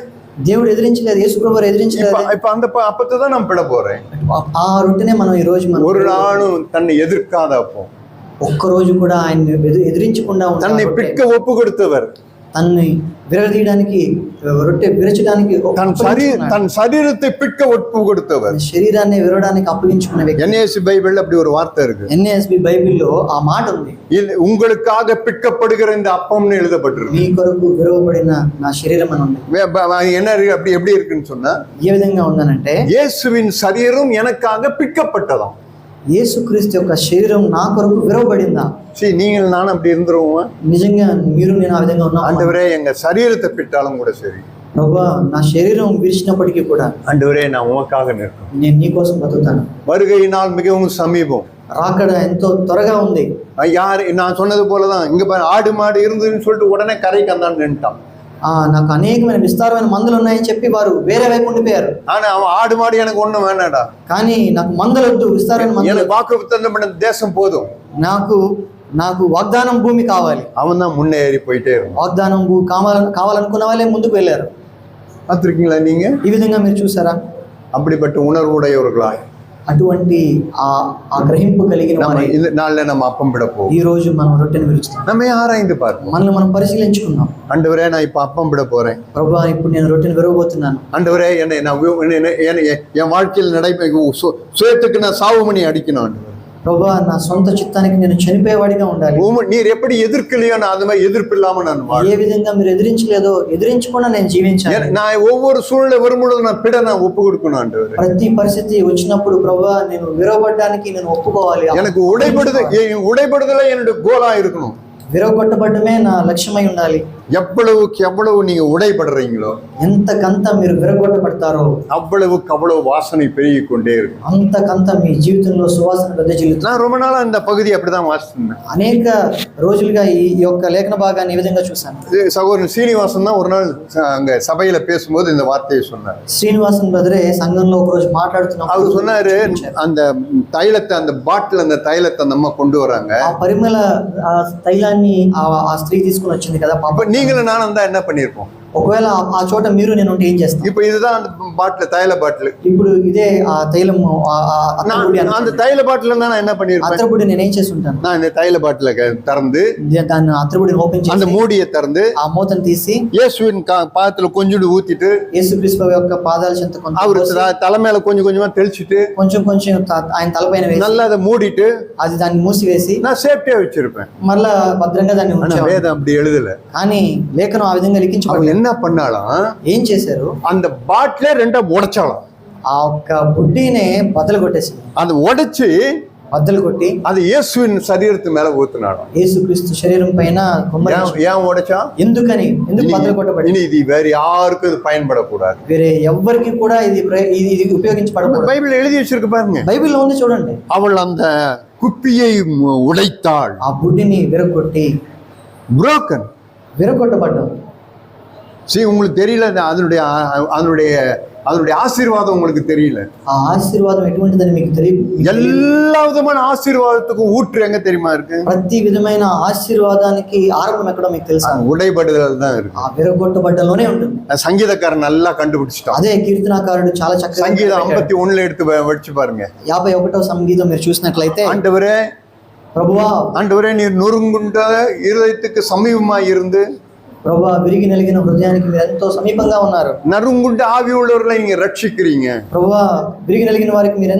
దేవుడు ఎదిరించలేదు, యేసు ప్రభువారు ఎదిరించలేదు. இப்ப அந்த அப்பத்தை தான் நான் பிட போறேன். ఆ రొట్టెనే మనం ఈ రోజు ஒரு நாளும் தன்னை எதிர்க்காத அப்போ, ఒక్క రోజు కూడా ఆయన ఎదిరించకుండా ఉన్న தன்னை రొట్టె, பிற்க ஒப்பு கொடுத்தவர், తన్ని విరగదీయడానికి రొట్టె విరచడానికి தன் சரீரத்தை பிற்க ஒப்பு கொடுத்தவர், శరీరాన్ని విరవడానికి అప్పగించుకున్న వ్యక్తి. NASB బైబిள்ல அப்படி ஒரு வார்த்தை இருக்கு. NASB బైబిల్లో ఆ మాట ఉంది. உங்களுக்காக பிற்கப்படுகிற இந்த அப்பம்னு எழுதப்பட்டிருக்கு. మీ కొరకు విరవబడిన నా శరీరం అని ఉంది. என்ன இருக்கு? அப்படி எப்படி இருக்குன்னு சொன்னா, ఏ విధంగా ఉందనంటే இயேசுவின் சரீரம் எனக்காக பிற்கப்பட்டதாம். యేసుక్రీస్తు యొక్క శరీరం నా కొరకు విరవబడిందా? சரி, நீங்கள் நானும் அப்படி இருந்துருவோம். నిజంగా మీరు నేను ఆ విధంగా ఉన్నా? ஆண்டவரே, எங்க சரீரத்தை பிட்டாலும் கூட சரி, ప్రభువా నా శరీరం విరిచినప్పటికీ కూడా ஆண்டவரே நான் உமக்காக நிற்கும். నేను నీ కోసం బతుకుతాను. வருகையினால் மிகவும் சமீபம். రాకడ ఎంతో త్వరగా ఉంది. யார் நான் சொன்னது போலதான், இங்க பாரு ஆடு மாடு இருந்ததுன்னு சொல்லிட்டு உடனே கரைக்கு அந்தான்னு நின்ட்டான். నాకు అనేకమైన విస్తారమైన మందులు ఉన్నాయని చెప్పి వారు వేరే వైపు ఉండిపోయారు. ஆனா அவன் ஆடு மாடு எனக்கு ஒண்ணும் வேணாடா, కానీ నాకు మందలొద్దు, విస్తారమైన మందులు, எனக்கு வாக்குத்தத்தம் பண்ண தேசம் போதும், నాకు వాగ్దానం భూమి కావాలి. அவன் தான் முன்னேறி போயிட்டே இருக்கும். వాగ్దానం భూమి కావాలనుకున్న వాళ్ళే ముందుకు వెళ్ళారు. பார்த்திருக்கீங்களா நீங்க? ఈ విధంగా మీరు చూసారా? அப்படிப்பட்ட உணர்வுடையவர்களாய் అటువంటి ఆ గ్రహింపు కలిగిన நம்ம వారే இந்த நாள்ல நம்ம அப்பம் விட போவோம். ఈ రోజు మనం రొట్టెను విరుస్తాం. நம்ம ஆராய்ந்து பார்ப்போம். మనల్ని మనం పరిశీలించుకుందాం. ஆண்டவரே, நான் இப்ப அப்பம் விட போறேன். ప్రభువా, ఇప్పుడు నేను రొట్టెను విరవబోతున్నాను. ஆண்டவரே, என் வாழ்க்கையில் சுயத்துக்கு நான் சாவுமணி அடிக்கணும். ஆண்டவரே, ప్రభువా, నా సొంత చిత్తానికి నేను చనిపోయేవాడిగా ఉండాలి. நீர் எப்படி எதிர்க்கலையோ நான் அது மாதிரி எதிர்ப்பு இல்லாம நான் ఏ విధంగా మీరు ఎదిరించలేదో ఎదిరించకుండా నేను జీవించాలి. நான் ஒவ்வொரு சூழ்நிலை வரும்பொழுது நான் ஒப்பு கொடுக்கணும். ஆண்டவரே, ప్రతి పరిస్థితి వచ్చినప్పుడు ప్రభువా నేను విరవబడడానికి నేను ఒప్పుకోవాలి. எனக்கு உடைபடுதலை என்னுடைய கோலா இருக்கணும். విరవగొట్టబడమే నా లక్ష్యమై ఉండాలి. எவ்வளவுக்கு எவ்வளவு நீங்க உடைபடுறீங்களோ, ఎంతకంత మీరు విరగొట్టబడతారో அவ்வளவுக்கு அவ்வளவு வாசனை பெருகி கொண்டே இருக்கும். అంతకంత మీ జీవితంలో సువాసన వెదజల్లుతుంది. நான் ரொம்ப நாளா இந்த பகுதி அப்படிதான் வாசித்தேன். అనేక రోజులుగా ఈ యొక్క లేఖన భాగాన్ని ఈ విధంగా చూశాను. சகோதரன் சீனிவாசன் தான் ஒரு நாள் அங்க சபையில பேசும்போது இந்த வார்த்தையை சொன்னார். శ్రీనివాసన్ బ్రదరే సంఘంలో ఒక రోజు మాట్లాడుతున్నప్పుడు அவர் சொன்னாரு, அந்த தைலத்தை, அந்த பாட்டில் அந்த தைலத்தை நம்ம கொண்டு வராங்க, ఆ పరిమళ తైలాన్ని ఆ స్త్రీ తీసుకుని వచ్చింది కదా పాప. நீங்களும் நானும் தான் என்ன பண்ணிருப்போம்? ఒకవేళ ఆ చోట మీరు నేను ఉంటే ఏం చేస్తాం? இப்ப இதுதான் அந்த பாட்டில், தைல பாட்டில். ఇప్పుడు ఇదే ఆ తైలము, அந்த தைல பாட்டில் நான் என்ன பண்ணிருப்பேன்? అత్రపుడి నేను ఏం చేసి ఉంటాను? நான் இந்த தைல பாட்டில திறந்து దాన్ని అత్రపుడిని ఓపెన్ చేసి அந்த மூடியை திறந்து ఆ మూతను తీసి இயேசுவின் பாதத்துல கொஞ்சோண்டு ஊத்திட்டு యేసుక్రీస్తు యొక్క పాదాల చెంత அவரு தலை மேல கொஞ்சம் கொஞ்சமா தெளிச்சுட்டு కొంచెం ఆయన తలపైన వేసి நல்லா அதை மூடிட்டு అది దాన్ని మూసివేసి நான் సేఫ్టీயா வச்சிருப்பேன். మళ్ళా భద్రంగా దాన్ని ఉంచాను. வேதம் அப்படி எழுதல. కానీ లేఖనం ఆ విధంగా లిఖించబడలేదు. என்ன பண்ணாலும் ఏం చేశారు? அந்த பாட்டிலே ரெண்டா உடைச்சாலும், ఆ ఒక్క బుడ్డినే బద్దలు కొట్టేసింది. அதை உடைச்சு బద్దలు కొట్టి அது இயேசுவின் சரீரத்து மேல ஊத்துனாడు. యేసుక్రీస్తు శరీరం పైన కుమ్మరించాడు. ஏன் உடைச்சான்? ఎందుకు బద్దలు కొట్టబడింది? இனி இது வேற யாருக்கும் இது பயன்படக்கூடாது. వేరే ఎవ్వరికి కూడా ఇది ఉపయోగించబడకూడదు. பைபிள் எழுதி வச்சிருக்கு பாருங்க. బైబిల్లో ఉంది చూడండి. அவள் அந்த குப்பியை உடைத்தாள். ఆ బుడ్డిని విరగొట్టి புரோக்கன். విరగొట్టబడ్డాడు. சரி, உங்களுக்கு தெரியல அதனுடைய அதனுடைய அதனுடைய ஆசீர்வாதம் உங்களுக்கு தெரியல. ఆ ఆశీర్వాదం ఎటువంటిదని మీకు తెలియదు. எல்லா விதமான ஆசீர்வாதத்துக்கும் ஊற்று எங்க தெரியுமா இருக்கு? ప్రతి విధమైన ఆశీర్వాదానికి ఆరంభం ఎక్కడో మీకు తెలుసా? உடைபடுதல் தான் இருக்கு. ఆ విరగొట్టబడ్డలోనే ఉంటుంది. சங்கீதக்காரன் நல்லா கண்டுபிடிச்சிட்டான். అదే కీర్తనాకారుడు చాలా చక్కగా சங்கீதம் 51 எடுத்து வச்சு பாருங்க. 51వ సంగీతం మీరు చూసినట్లయితే, ஆண்டவரே ప్రభువా ஆண்டவரே நீர் நொறுங்குண்ட இருதயத்துக்கு சமீபமாய் இருந்து ప్రభువా విరిగి నలిగిన హృదయానికి మీరు ఎంతో సమీపంగా ఉన్నారు. நறுங்குண்ட ஆவி உள்ளவர்களை நீங்க ரட்சிக்கிறீங்க. ప్రభువా విరిగి నలిగిన వారికి మీరు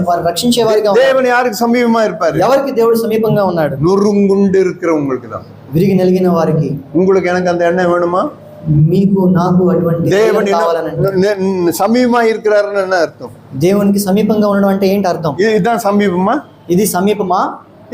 వారిని రక్షించే వారిగా ఉన్నారు. தேவன் யாருக்கு சமீபமா இருப்பாரு? ఎవరికి దేవుడు సమీపంగా ఉన్నాడు? நொறுங்குண்டு இருக்கிறவங்களுக்கு தான். విరిగి నలిగిన వారికి. உங்களுக்கு எனக்கு அந்த எண்ணம் வேணுமா? మీకు నాకు అటువంటి தேவன் కావాలని. சமீபமா இருக்கிறாருன்னு என்ன அர்த்தம்? దేవునికి సమీపంగా ఉండడం అంటే ఏంటి అర్థం? இதுதான் சமீபமா? ఇది సమీపమా?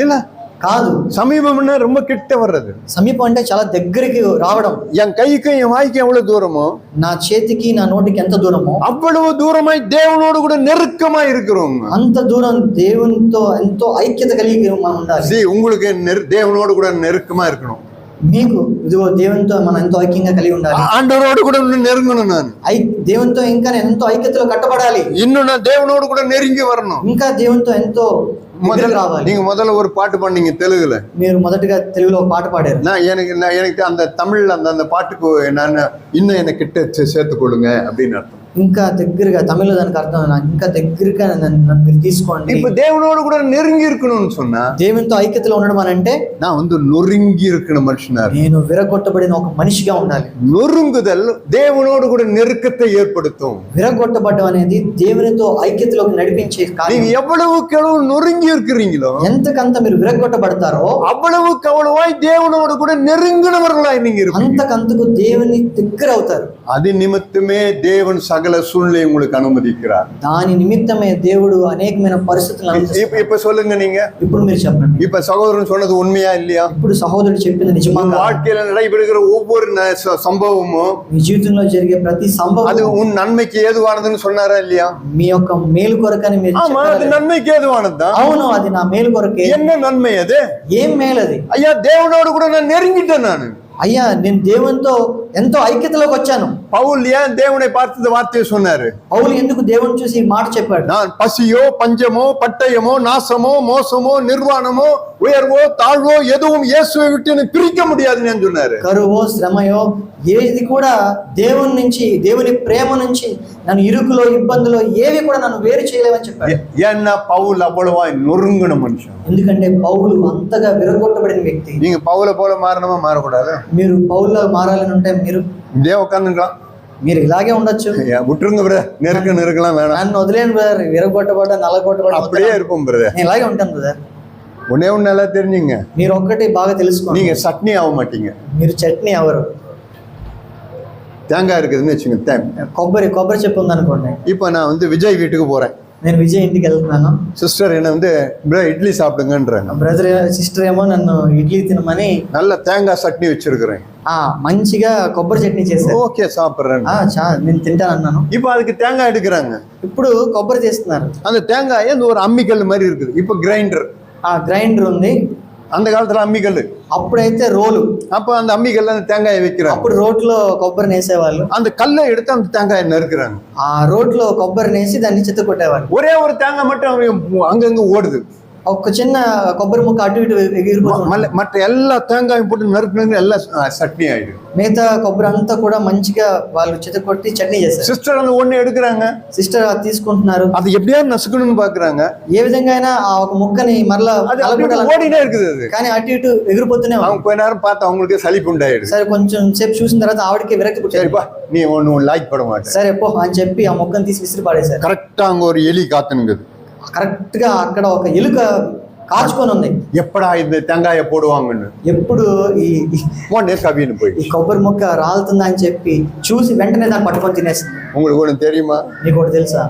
இல்ல, కాదు. சமீபம்னா ரொம்ப கிட்ட வர்றது. సమీపం అంటే చాలా దగ్గరికి రావడం. என் கைக்கும் என் வாய்க்கும் எவ்வளவு தூரமோ, నా చేతికి నా నోటికి ఎంత దూరమో அவ்வளவு தூரமாய் தேவனோடு கூட நெருக்கமா இருக்கிறோம். అంత దూరం దేవునితో ఎంతో ఐక్యత కలిగి మనం ఉండాలి. உங்களுக்கு தேவனோடு கூட நெருக்கமா இருக்கணும். మీకు ఇదిగో దేవునితో మనం ఎంతో ఐక్యంగా కలిగి ఉండాలి. ஆண்டவரோடு கூட நெருங்கணும். நான் దేవునితో ఇంకా నేను ఎంతో ఐక్యతలో కట్టబడాలి. இன்னும் நான் தேவனோடு கூட நெருங்கி வரணும். ఇంకా దేవునితో ఎంతో రావాలి. நீங்க முதல்ல ஒரு பாட்டு பண்ணீங்க தெலுங்குல. మీరు మొదటగా తెలుగులో ఒక పాట పాడారు. எனக்கு அந்த தமிழ்ல அந்த பாட்டுக்கு நான் இன்னும் என்ன கிட்ட சேர்த்து கொள்ளுங்க அப்படின்னு அர்த்தம். ఇంకా దగ్గరగా తమిళ దానికి అర్థం ఇంకా దగ్గరగా నన్ను మీరు తీసుకోండి. இப்ப தேவனோடு கூட நெருங்கி இருக்கணும்னு சொன்னா, దేవునితో ఐక్యతలో ఉండడం అని అంటే நான் நொறுங்கி இருக்கிற மனுஷனா, నేను విరగొట్టబడిన ఒక మనిషిగా ఉండాలి. நொறுங்குதல் தேவனோடு கூட நெருக்கத்தை ஏற்படுத்தும். విరగొట్టబడడం అనేది దేవునితో ఐక్యతలోకి నడిపించే కార్యం. நீங்க எவ்வளவுக்கு எவ்வளவு நொறுங்கி இருக்கிறீங்களோ, ఎంతకంత మీరు విరగొట్టబడతారో அவ்வளவுக்கு அவ்வளவாய் தேவனோடு கூட நெருங்கினவர்களாய் நீங்க இருப்பீங்க. అంతకంతకు దేవుని దగ్గర అవుతారు. அது நிமித்தமே தேவன் சகல சூழ்நிலை உங்களுக்கு அனுமதிக்கிறார். దాని నిమిత్తమే దేవుడు అనేకమైన పరిస్థితులను అనుమతిస్తాడు. இப்ப சொல்லுங்க, நீங்க ఇప్పుడు మీరు చెప్పండి. இப்ப சகோதரன் சொன்னது உண்மையா இல்லையா? ఇప్పుడు సహోదరుడు చెప్పింది నిజమా? வாழ்க்கையில நடைபெறுகிற ஒவ்வொரு சம்பவமும், మీ జీవితంలో జరిగే ప్రతి సంభవం அது உன் நன்மைக்கு ஏதுவானதுன்னு சொன்னாரா இல்லையா? మీ యొక్క మేలు కొరకని మీరు చెప్పారు. அது நன்மைக்கு ஏதுவானதுதான். అవును, అది నా మేలు కొరకే. என்ன నన్மை அது? ఏం మేలు అది? ஐயா, தேவனோடு கூட நான் நெருங்கிட்டேன். நான் అయ్యా నేను దేవునితో ఎంతో ఐక్యతలోకి వచ్చాను. பவுல் ஏன் தேவனை பார்த்து வார்த்தையை சொன்னாரு? పౌలు ఎందుకు దేవుని చూసి మాట చెప్పాడు? நான் பசியோ பஞ்சமோ பட்டயமோ நாசமோ மோசமோ நிர்வாணமோ உயர்வோ தாழ்வோ எதுவும் இயேசுவை விட்டு எனக்கு பிரிக்க முடியாதுன்னு சொன்னாரு. కరువో శ్రమయో ఏది కూడా దేవుని నుంచి, దేవుని ప్రేమ నుంచి నన్ను ఇరుకులో ఇబ్బందులో ఏవి కూడా నన్ను వేరు చేయలేవని చెప్పాడు. ஏன்னா பவுல் அவ்வளவா நொறுங்கின மனுஷன். ఎందుకంటే పౌలు అంతగా విరగొట్టబడిన వ్యక్తి. நீங்க பவுல போல மாறணுமா? மாறக்கூடாது. మీరు పౌలులా మారాలని ఉంటే మీరు இதே உட்காந்துக்கலாம். మీరు ఇలాగే ఉండొచ్చు. விட்டுருங்க பிரதர், நெருக்கலாம் வேணாம். నన్ను వదిలేను బ్రదర్, విరగొట్టబడ్డ నలగొట్టబడ్డ அப்படியே இருக்கும் பிரதர். నేను ఇలాగే ఉంటాను బ్రదర్. ஒன்னே ஒன்னு நல்லா தெரிஞ்சுங்க, మీరు ఒక్కటి బాగా తెలుసుకోండి, நீங்க சட்னி ஆக மாட்டீங்க. మీరు చట్నీ ఎవరు? தேங்காய் இருக்குதுன்னு வச்சுங்க, కొబ్బరి చెప్పు ఉందనుకోండి. இப்போ நான் விஜய் வீட்டுக்கு போறேன். నేను విజయ్ ఇంటికి వెళ్తున్నాను. சிஸ்டர் என்ன இட்லி சாப்பிடுங்கன்றாங்க. బ్రదర్ సిస్టర్ ఏమో నన్ను ఇడ్లీ తినమని நல்ல தேங்காய் சட்னி வச்சிருக்கிறேன், మంచిగా కొబ్బరి చట్నీ చేశారు. ఓకే சாப்பிட்றேன், నేను తింటాను అన్నాను. இப்போ அதுக்கு தேங்காய் எடுக்கிறாங்க. ఇప్పుడు కొబ్బరి చేస్తున్నారు. அந்த தேங்காய் ஒரு அம்மிக்கல் மாதிரி இருக்குது. இப்போ கிரைண்டர், గ్రైండర్ ఉంది. அந்த காலத்துல அம்மிக்கல், అప్పుడైతే రోలు. அப்ப அந்த அம்மிக்கல்ல அந்த தேங்காயை வைக்கிறாங்க. అప్పుడు రోట్లో కొబ్బరిని వేసేవాళ్ళు. அந்த కல்லை எடுத்து அந்த தேங்காயை நறுக்குறாங்க. ఆ రోట్లో కొబ్బరిని వేసి దాన్ని చిత్త కొట్టేవాళ్ళు. ஒரே ஒரு தேங்காய் மட்டும் அங்கங்க ஓடுது. ఒక చిన్న కొబ్బరి ముక్క అటు ఇటు ఎగిరిపోతుంది. மற்ற எல்லா தேங்காயும் போட்டு நறுக்குனது எல்லாம் சட்னி ஆயிடும். మిగతా కొబ్బరి అంతా కూడా మంచిగా వాళ్ళు చిత్త కొట్టి చట్నీ చేస్తారు. சிஸ்டர் அந்த ஒண்ணு எடுக்கிறாங்க, సిస్టర్ అది తీసుకుంటున్నారు. அது எப்படியாவது నసుకணும்னு பாக்குறாங்க. ఏ విధంగా అయినా ఆ ఒక ముక్కని మరలా ஓடினே இருக்குது. அது కానీ అటు ఇటు ఎగిరిపోతూనే அவங்க கொஞ்ச நேரம் பார்த்து அவங்களுக்கு சலிப்பு உண்டாயிடுது. సరే కొంచెం సేపు చూసిన తర్వాత ఆవిడకి విరక్తి పుట్టింది. சரிப்பா, நீ ஒண்ணு லாய்க் பட மாட்டேன், సరే పో అని చెప్పి ఆ మొక్కను తీసి విసిరి పాడేశారు. கரெக்டா அங்க ஒரு எலி காத்துனுங்குது. కరెక్ట్ గా అక్కడ ఒక ఎలుక కాచుకొని ఉంది. எப்படா இந்த தேங்காயை போடுவாங்கன்னு ఎప్పుడు உடனே கவின்னு போய் ఈ కొబ్బరి మొక్క రాలుతుందా అని చెప్పి చూసి వెంటనే దాన్ని పట్టుకొని తినేసింది. உங்களுக்கு ஒண்ணு தெரியுமா? మీకు ఒకటి తెలుసా?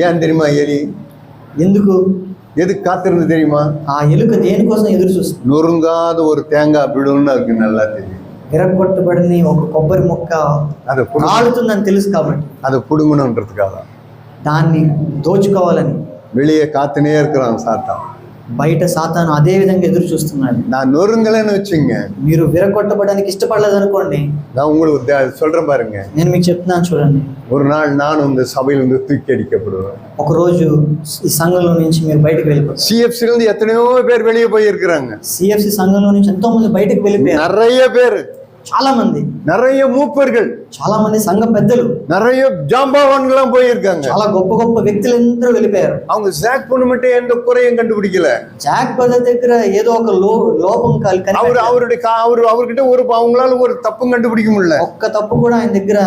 ஏன் தெரியுமா எலி ఎందుకు எதுக்கு காத்திருந்து தெரியுமா? ఆ ఎలుక దేనికోసం ఎదురు చూస్తుంది? நொறுங்காத ஒரு தேங்காய் விடுன்னு அதுக்கு நல்லா தெரியும். విరగొట్టబడిన ఒక కొబ్బరి మొక్క அதை రాలుతుందని తెలుసు కాబట్టి அதை புடுங்கணுன்றதுக்காக దాన్ని దోచుకోవాలని வெளியே காத்துனே இருக்கிறான் சாத்தான். బయట సాతాను అదే విధంగా ఎదురు చూస్తున్నాడు. நான் நொறுங்கலைன்னு வச்சுங்க, మీరు విరగొట్టబడడానికి ఇష్టపడలేదు అనుకోండి, நான் உங்களுக்கு சொல்றேன் பாருங்க, నేను మీకు చెప్తున్నాను చూడండి. ஒரு நாள் நான் இந்த சபையில இருந்து தூக்கி அடிக்கப்படுவேன். ఒక రోజు ఈ సంఘంలో నుంచి మీరు బయటకు వెళ్ళిపోతారు. CFC இருந்து எத்தனையோ பேர் வெளியே போய் இருக்கிறாங்க. CFC సంఘంలో నుంచి ఎంతో మంది బయటకు వెళ్ళిపోయారు. நிறைய பேர், చాలా మంది, நிறைய மூப்பர்கள், చాలా మంది సంఘ పెద్దలు, நிறைய ஜாம்பவான்களும் போயிருக்காங்க. చాలా గొప్ప గొప్ప వ్యక్తులు ఎందరో వెళ్ళిపోయారు. அவங்க ஜாக் பண்ண மட்டும் எந்த குறையும் கண்டுபிடிக்கல. జాక్ బ్రదర్ దగ్గర ఏదో ఒక లోపం அவர்கிட்ட அவங்களால ஒரு தப்பும் கண்டுபிடிக்க முடியல. ఒక్క తప్పు కూడా ఆయన దగ్గర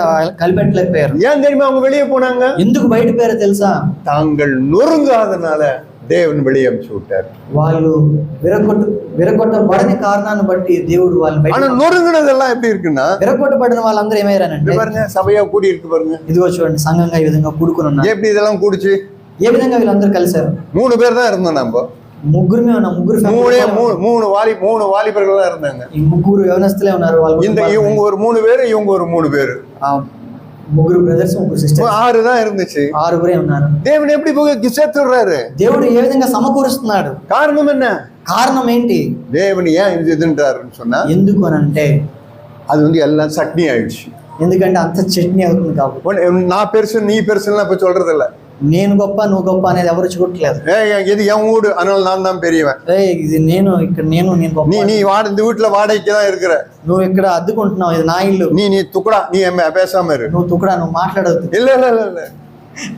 కనిపెట్టలేకపోయారు. ஏன் தெரியுமா அவங்க வெளியே போனாங்க? ఎందుకు బయట పోయారో తెలుసా? தாங்கள் நொறுங்காதனால தேவன் வெளியே அனுப்பிச்சு விட்டார். వాళ్ళు విరగొట్టబడని కారణాన్ని బట్టి దేవుడు వాళ్ళు బయట. ஆனா நொறுங்குனதெல்லாம் எப்படி இருக்குன்னா, విరగొట్టబడిన వాళ్ళందరూ ఏమయ్యారంటే, பாருங்க సభయా కూడి இருக்கு பாருங்க, ఇదిగో చూడండి సంఘంగా ఈ విధంగా కూడుకుని ఉన్నారు. எப்படி இதெல்லாம் கூடிச்சு? ఏ విధంగా వీళ్ళందరూ కలిశారు? 3 பேர் தான் இருந்தோம். நம்ம ముగ్గురమే ఉన్నాం. மூணு வாலிபர்கள் தான் இருந்தாங்க. ఈ ముగ్గురు యవనస్తులే ఉన్నారు. వాళ్ళు இவங்க ஒரு 3 பேர், இவங்க ஒரு 3 பேர், ముగ్గురు బ్రదర్స్, ముగ్గురు సిస్టర్స్, 6 தான் இருந்துச்சு. 6 ఉన్నారు. దేవుడు எப்படி போய் சேர்த்துறாரு? దేవుడు ఏ విధంగా సమకూరుస్తున్నాడు? காரணம் என்ன? కారణం ఏంటి? దేవుని ஏன் இதுன்றாருன்னு சொன்னா, ఎందుకు అని అంటే அது எல்லாம் சட்னி ஆயிடுச்சு. ఎందుకంటే అంత చట్నీ అవుతుంది కాబట్టి. நான் பெருசு நீ பெருசுலாம் இப்ப சொல்றது இல்ல. నేను గొప్ప నువ్వు గొప్ప అనేది ఎవరు చూడట్లేదు. இது என் வீடு, அதனால நான் தான் பெரியவன். ఇది నేను ఇక్కడ నేను గొప్ప. நீ இந்த வீட்டுல வாடகைக்கு தான் இருக்கிற. నువ్వు ఇక్కడ అద్దుకుంటున్నావు, ఇది నా ఇల్లు. நீ துக்குடா, நீ பேசாம இரு. నువ్వు తుకుడా, నువ్వు మాట్లాడవద్దు. இல்ல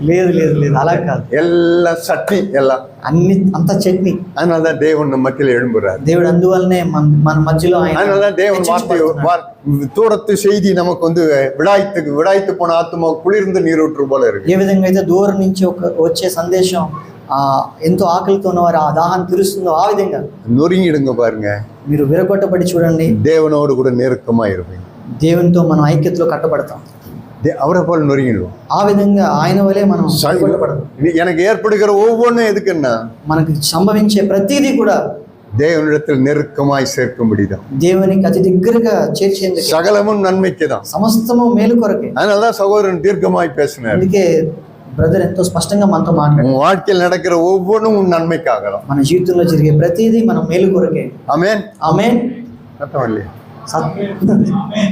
లేదు లేదు లేదు, అలా కాదు. எல்லாம் சட்னி, எல்லாம் అన్ని అంత చట్నీ. அதனாலதான் தேவன் நம்ம மத்தியில எழும்புறாரு. దేవుడు అందువల్లనే మన మధ్యలో ఆయన. அதனாலதான் தேவன் தூரத்து செய்தி நமக்கு விடாய்த்து போன ஆத்மா குளிர்ந்து நீரூற்று போல இருக்கு. ఏ విధంగా అయితే దూరం నుంచి వచ్చే సందేశం ఎంతో ఆకలితో ఉన్నవారు ఆ దాహాన్ని తీరుస్తుందో ఆ విధంగా நொறுங்கிடுங்க பாருங்க. మీరు విరగొట్టబడి చూడండి, தேவனோடு கூட நெருக்கமா இருப்பீங்க. దేవునితో మనం ఐక్యతలో కట్టబడతాం. அவரை போல நொறுங்கிடுவோம். ఆ విధంగా ఆయన వలే మనం எனக்கு ஏற்படுகிற ஒவ்வொன்றும் எதுக்குன்னா, మనకు సంభవించే ప్రతిదీ కూడా தேவனிடத்தில் நெருக்கமாய் சேர்க்கும்படிதான். దేవునికి అతి దగ్గరగా చేర్చేందుకు. சகலமும் நன்மைக்கு தான், సమస్తము మేలు కొరకే. அதனாலதான் సహోదரன் தீர்க்கமாய் பேசினார். అందుకే బ్రదర్ ఎంతో స్పష్టంగా మనతో మాట్లాడారు. வாழ்க்கையில் நடக்கிற ஒவ்வொன்றும் நன்மைக்காகலாம். మన జీవితంలో జరిగే ప్రతిదీ మనం మేలు కొరకే. ఆమేన్ ఆమేన్. అర్థమయ్యే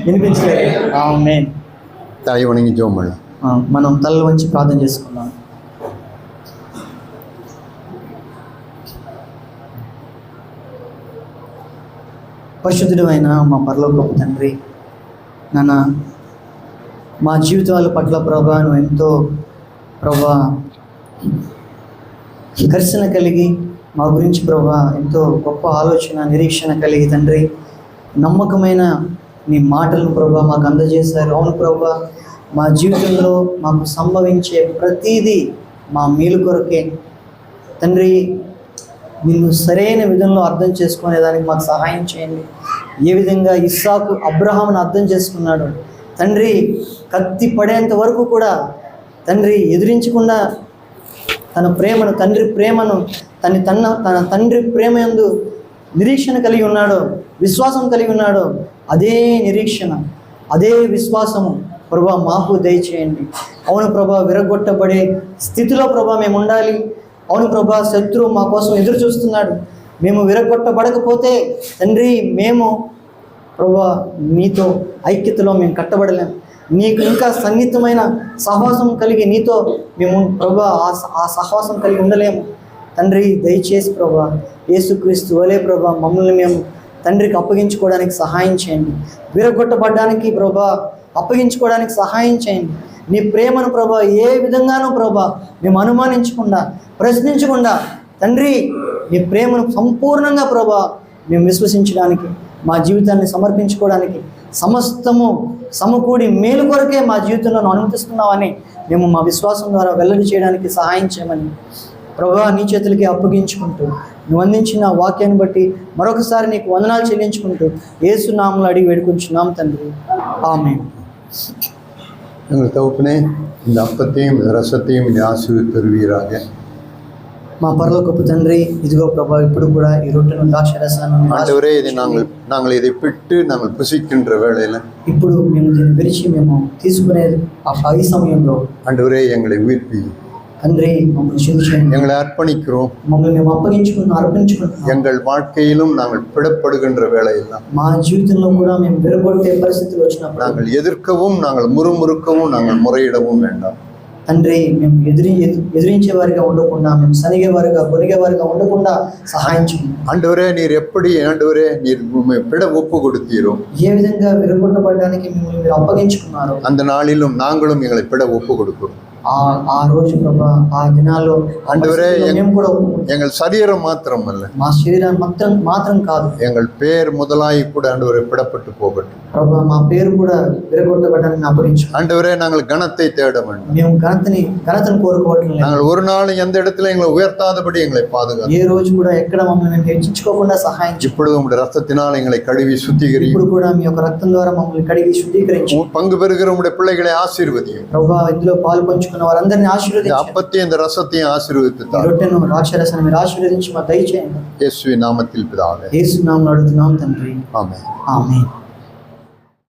వినిపించలేదు. ఆమేన్. తల వణికి జోం பண்ணலாம். మనం తల వంచి ప్రార్థన చేసుకుందాం. పరిశుద్ధుడు అయిన మా పరలోకపు తండ్రి, నాన్న, మా జీవితాల పట్ల ప్రభా నువ్వు ఎంతో ప్రభా ఘర్షణ కలిగి మా గురించి ప్రభా ఎంతో గొప్ప ఆలోచన నిరీక్షణ కలిగి తండ్రి నమ్మకమైన నీ మాటలను ప్రభా మాకు అందజేశారు. అవును ప్రభా, మా జీవితంలో మాకు సంభవించే ప్రతీదీ మా మేలు కొరకే తండ్రి. నిన్ను సరైన విధంలో అర్థం చేసుకునేదానికి మాకు సహాయం చేయండి. ఏ విధంగా ఇస్సాకు అబ్రహామును అర్థం చేసుకున్నాడు తండ్రి, కత్తి పడేంత వరకు కూడా తండ్రి ఎదిరించకుండా తన ప్రేమను, తండ్రి ప్రేమను తన తండ్రి ప్రేమ యందు నిరీక్షణ కలిగి ఉన్నాడు, విశ్వాసం కలిగి ఉన్నాడు. అదే నిరీక్షణ, అదే విశ్వాసము ప్రభా మాకు దయచేయండి. అవును ప్రభా, విరగొట్టబడే స్థితిలో ప్రభా మేము ఉండాలి. అవును ప్రభా, శత్రువు మా కోసం ఎదురు చూస్తున్నాడు. మేము విరగొట్టబడకపోతే తండ్రి మేము ప్రభా నీతో ఐక్యతలో మేము కట్టబడలేము. నీకు ఇంకా సన్నిహితమైన సహవాసం కలిగి నీతో మేము ప్రభా ఆ సహవాసం కలిగి ఉండలేము తండ్రి. దయచేసి ప్రభా యేసుక్రీస్తు వలే ప్రభా మమ్మల్ని మేము తండ్రికి అప్పగించుకోవడానికి సహాయం చేయండి. విరగొట్టబడ్డానికి ప్రభా అప్పగించుకోవడానికి సహాయం చేయండి. నీ ప్రేమను ప్రభా ఏ విధంగానూ ప్రభా మేము అనుమానించకుండా, ప్రశ్నించకుండా తండ్రి నీ ప్రేమను సంపూర్ణంగా ప్రభా మేము విశ్వసించడానికి, మా జీవితాన్ని సమర్పించుకోవడానికి, సమస్తము సమకూడి మేలు కొరకే మా జీవితంలో అనుమతిస్తున్నావని మేము మా విశ్వాసం ద్వారా వెల్లడి చేయడానికి సహాయం చేయమని ప్రభా నీ చేతులకి అప్పగించుకుంటూ నువ్వు అందించిన వాక్యాన్ని బట్టి మరొకసారి నీకు వందనాలు చెల్లించుకుంటూ యేసు నామములో అడిగి వేడుకుంటున్నాం తండ్రి. ఆమేన్. எங்கள் தகப்பனே, இந்த அப்பத்தையும் இந்த ரசத்தையும் நீ ஆசீர்வதித்து தருவீராக. మా పరలోకపు తండ్రి, ఇదిగో ప్రభా ఇప్పుడు కూడా ఈ రొట్టెను ద్రాక్ష రసాన్ని ஆண்டவரே, இதை நாங்கள் இதை பிட்டு நாங்கள் புசிக்கின்ற வேளையில ఇప్పుడు మేము దీన్ని విరిచి మేము తీసుకునే ఈ సమయంలో ஆண்டவரே எங்களை உயிர்ப்பி, తండ్రి మమ్మల్ని క్షమించండి. எங்களை அர்ப்பணிக்கிறோம். మమ్మల్ని మేము అర్పించుకుంటున్నాం. எங்கள் வாழ்க்கையிலும் நாங்கள் பிடப்படுகின்ற வேளையெல்லாம் మా జీవితంలో కూడా మేము విరగొట్టే పరిస్థితులు వచ్చినప్పుడు நாங்கள் எதிர்க்கவும் நாங்கள் முறுமுறுக்கவும் நாங்கள் முறையிடவும் வேண்டாம். తండ్రి మేము ఎదిరించే వారిగా ఉండకుండా, మేము సనిగే వారిగా కొరిగే వారిగా ఉండకుండా సహాయం చేయండి. ஆண்டவரே, நீர் எப்படி ஆண்டவரே நீர் பிட ஒப்பு கொடுத்தீரோ, ఏ విధంగా విరగొట్టబడడానికి మిమ్మల్ని మీరు అప్పగించుకున్నారో அந்த நாளிலும் நாங்களும் எங்களை பிட ஒப்பு கொடுக்கிறோம். ఆ రోజు ప్రభా, ఆ దినాల్లో ஆண்டவரே, మేము కూడా ఒప్పుకుంటాం. எங்கள் சரீரம் மாத்திரம் அல்ல, మా శరీరాన్ని మాత్రం కాదు எங்கள் பேர் முதலாய் கூட ஆண்டவரே பிடப்பட்டு போகட்டும். ప్రభా, మా పేరు కూడా విరగొట్టబడడానికి అప్పగించు. ஆண்டவரே, நாங்கள் கனத்தை தேட வேண்டும். మేము ఘనతను కోరుకోవటం లేదు. நாங்கள் ஒரு நாள் எந்த இடத்துல எங்களை உயர்த்தாதபடி எங்களை பாதுகாத்து, ఏ రోజు కూడా ఎక్కడ మమ్మల్ని మేము హెచ్చించుకోకుండా సహాయం చేయండి. இப்பொழுது உங்களுடைய ரத்தத்தினால் எங்களை கழுவி சுத்திகரியும். ఇప్పుడు కూడా మీ యొక్క రక్తం ద్వారా మమ్మల్ని కడిగి శుద్ధీకరించి பங்கு பெறுகிற உங்களுடைய பிள்ளைகளை ஆசீர்வதியும். ప్రభా, ఇందులో పాలు పంచుకున్న వారందరినీ இந்த ఆశీర్వదించండి. அப்பத்தையும் இந்த ரசத்தையும் ஆசீர்வதித்து ఈ தாரும். రొట్టెను రాక్షరసాన్ని మీరు ఆశీర్వదించి మాకు దయచేయండి. இயேசுவின் நாமத்தில் பிதாவே, యేసు నామములో అడుగుతున్నాం తండ్రి. ஆமென். ఆమేన్.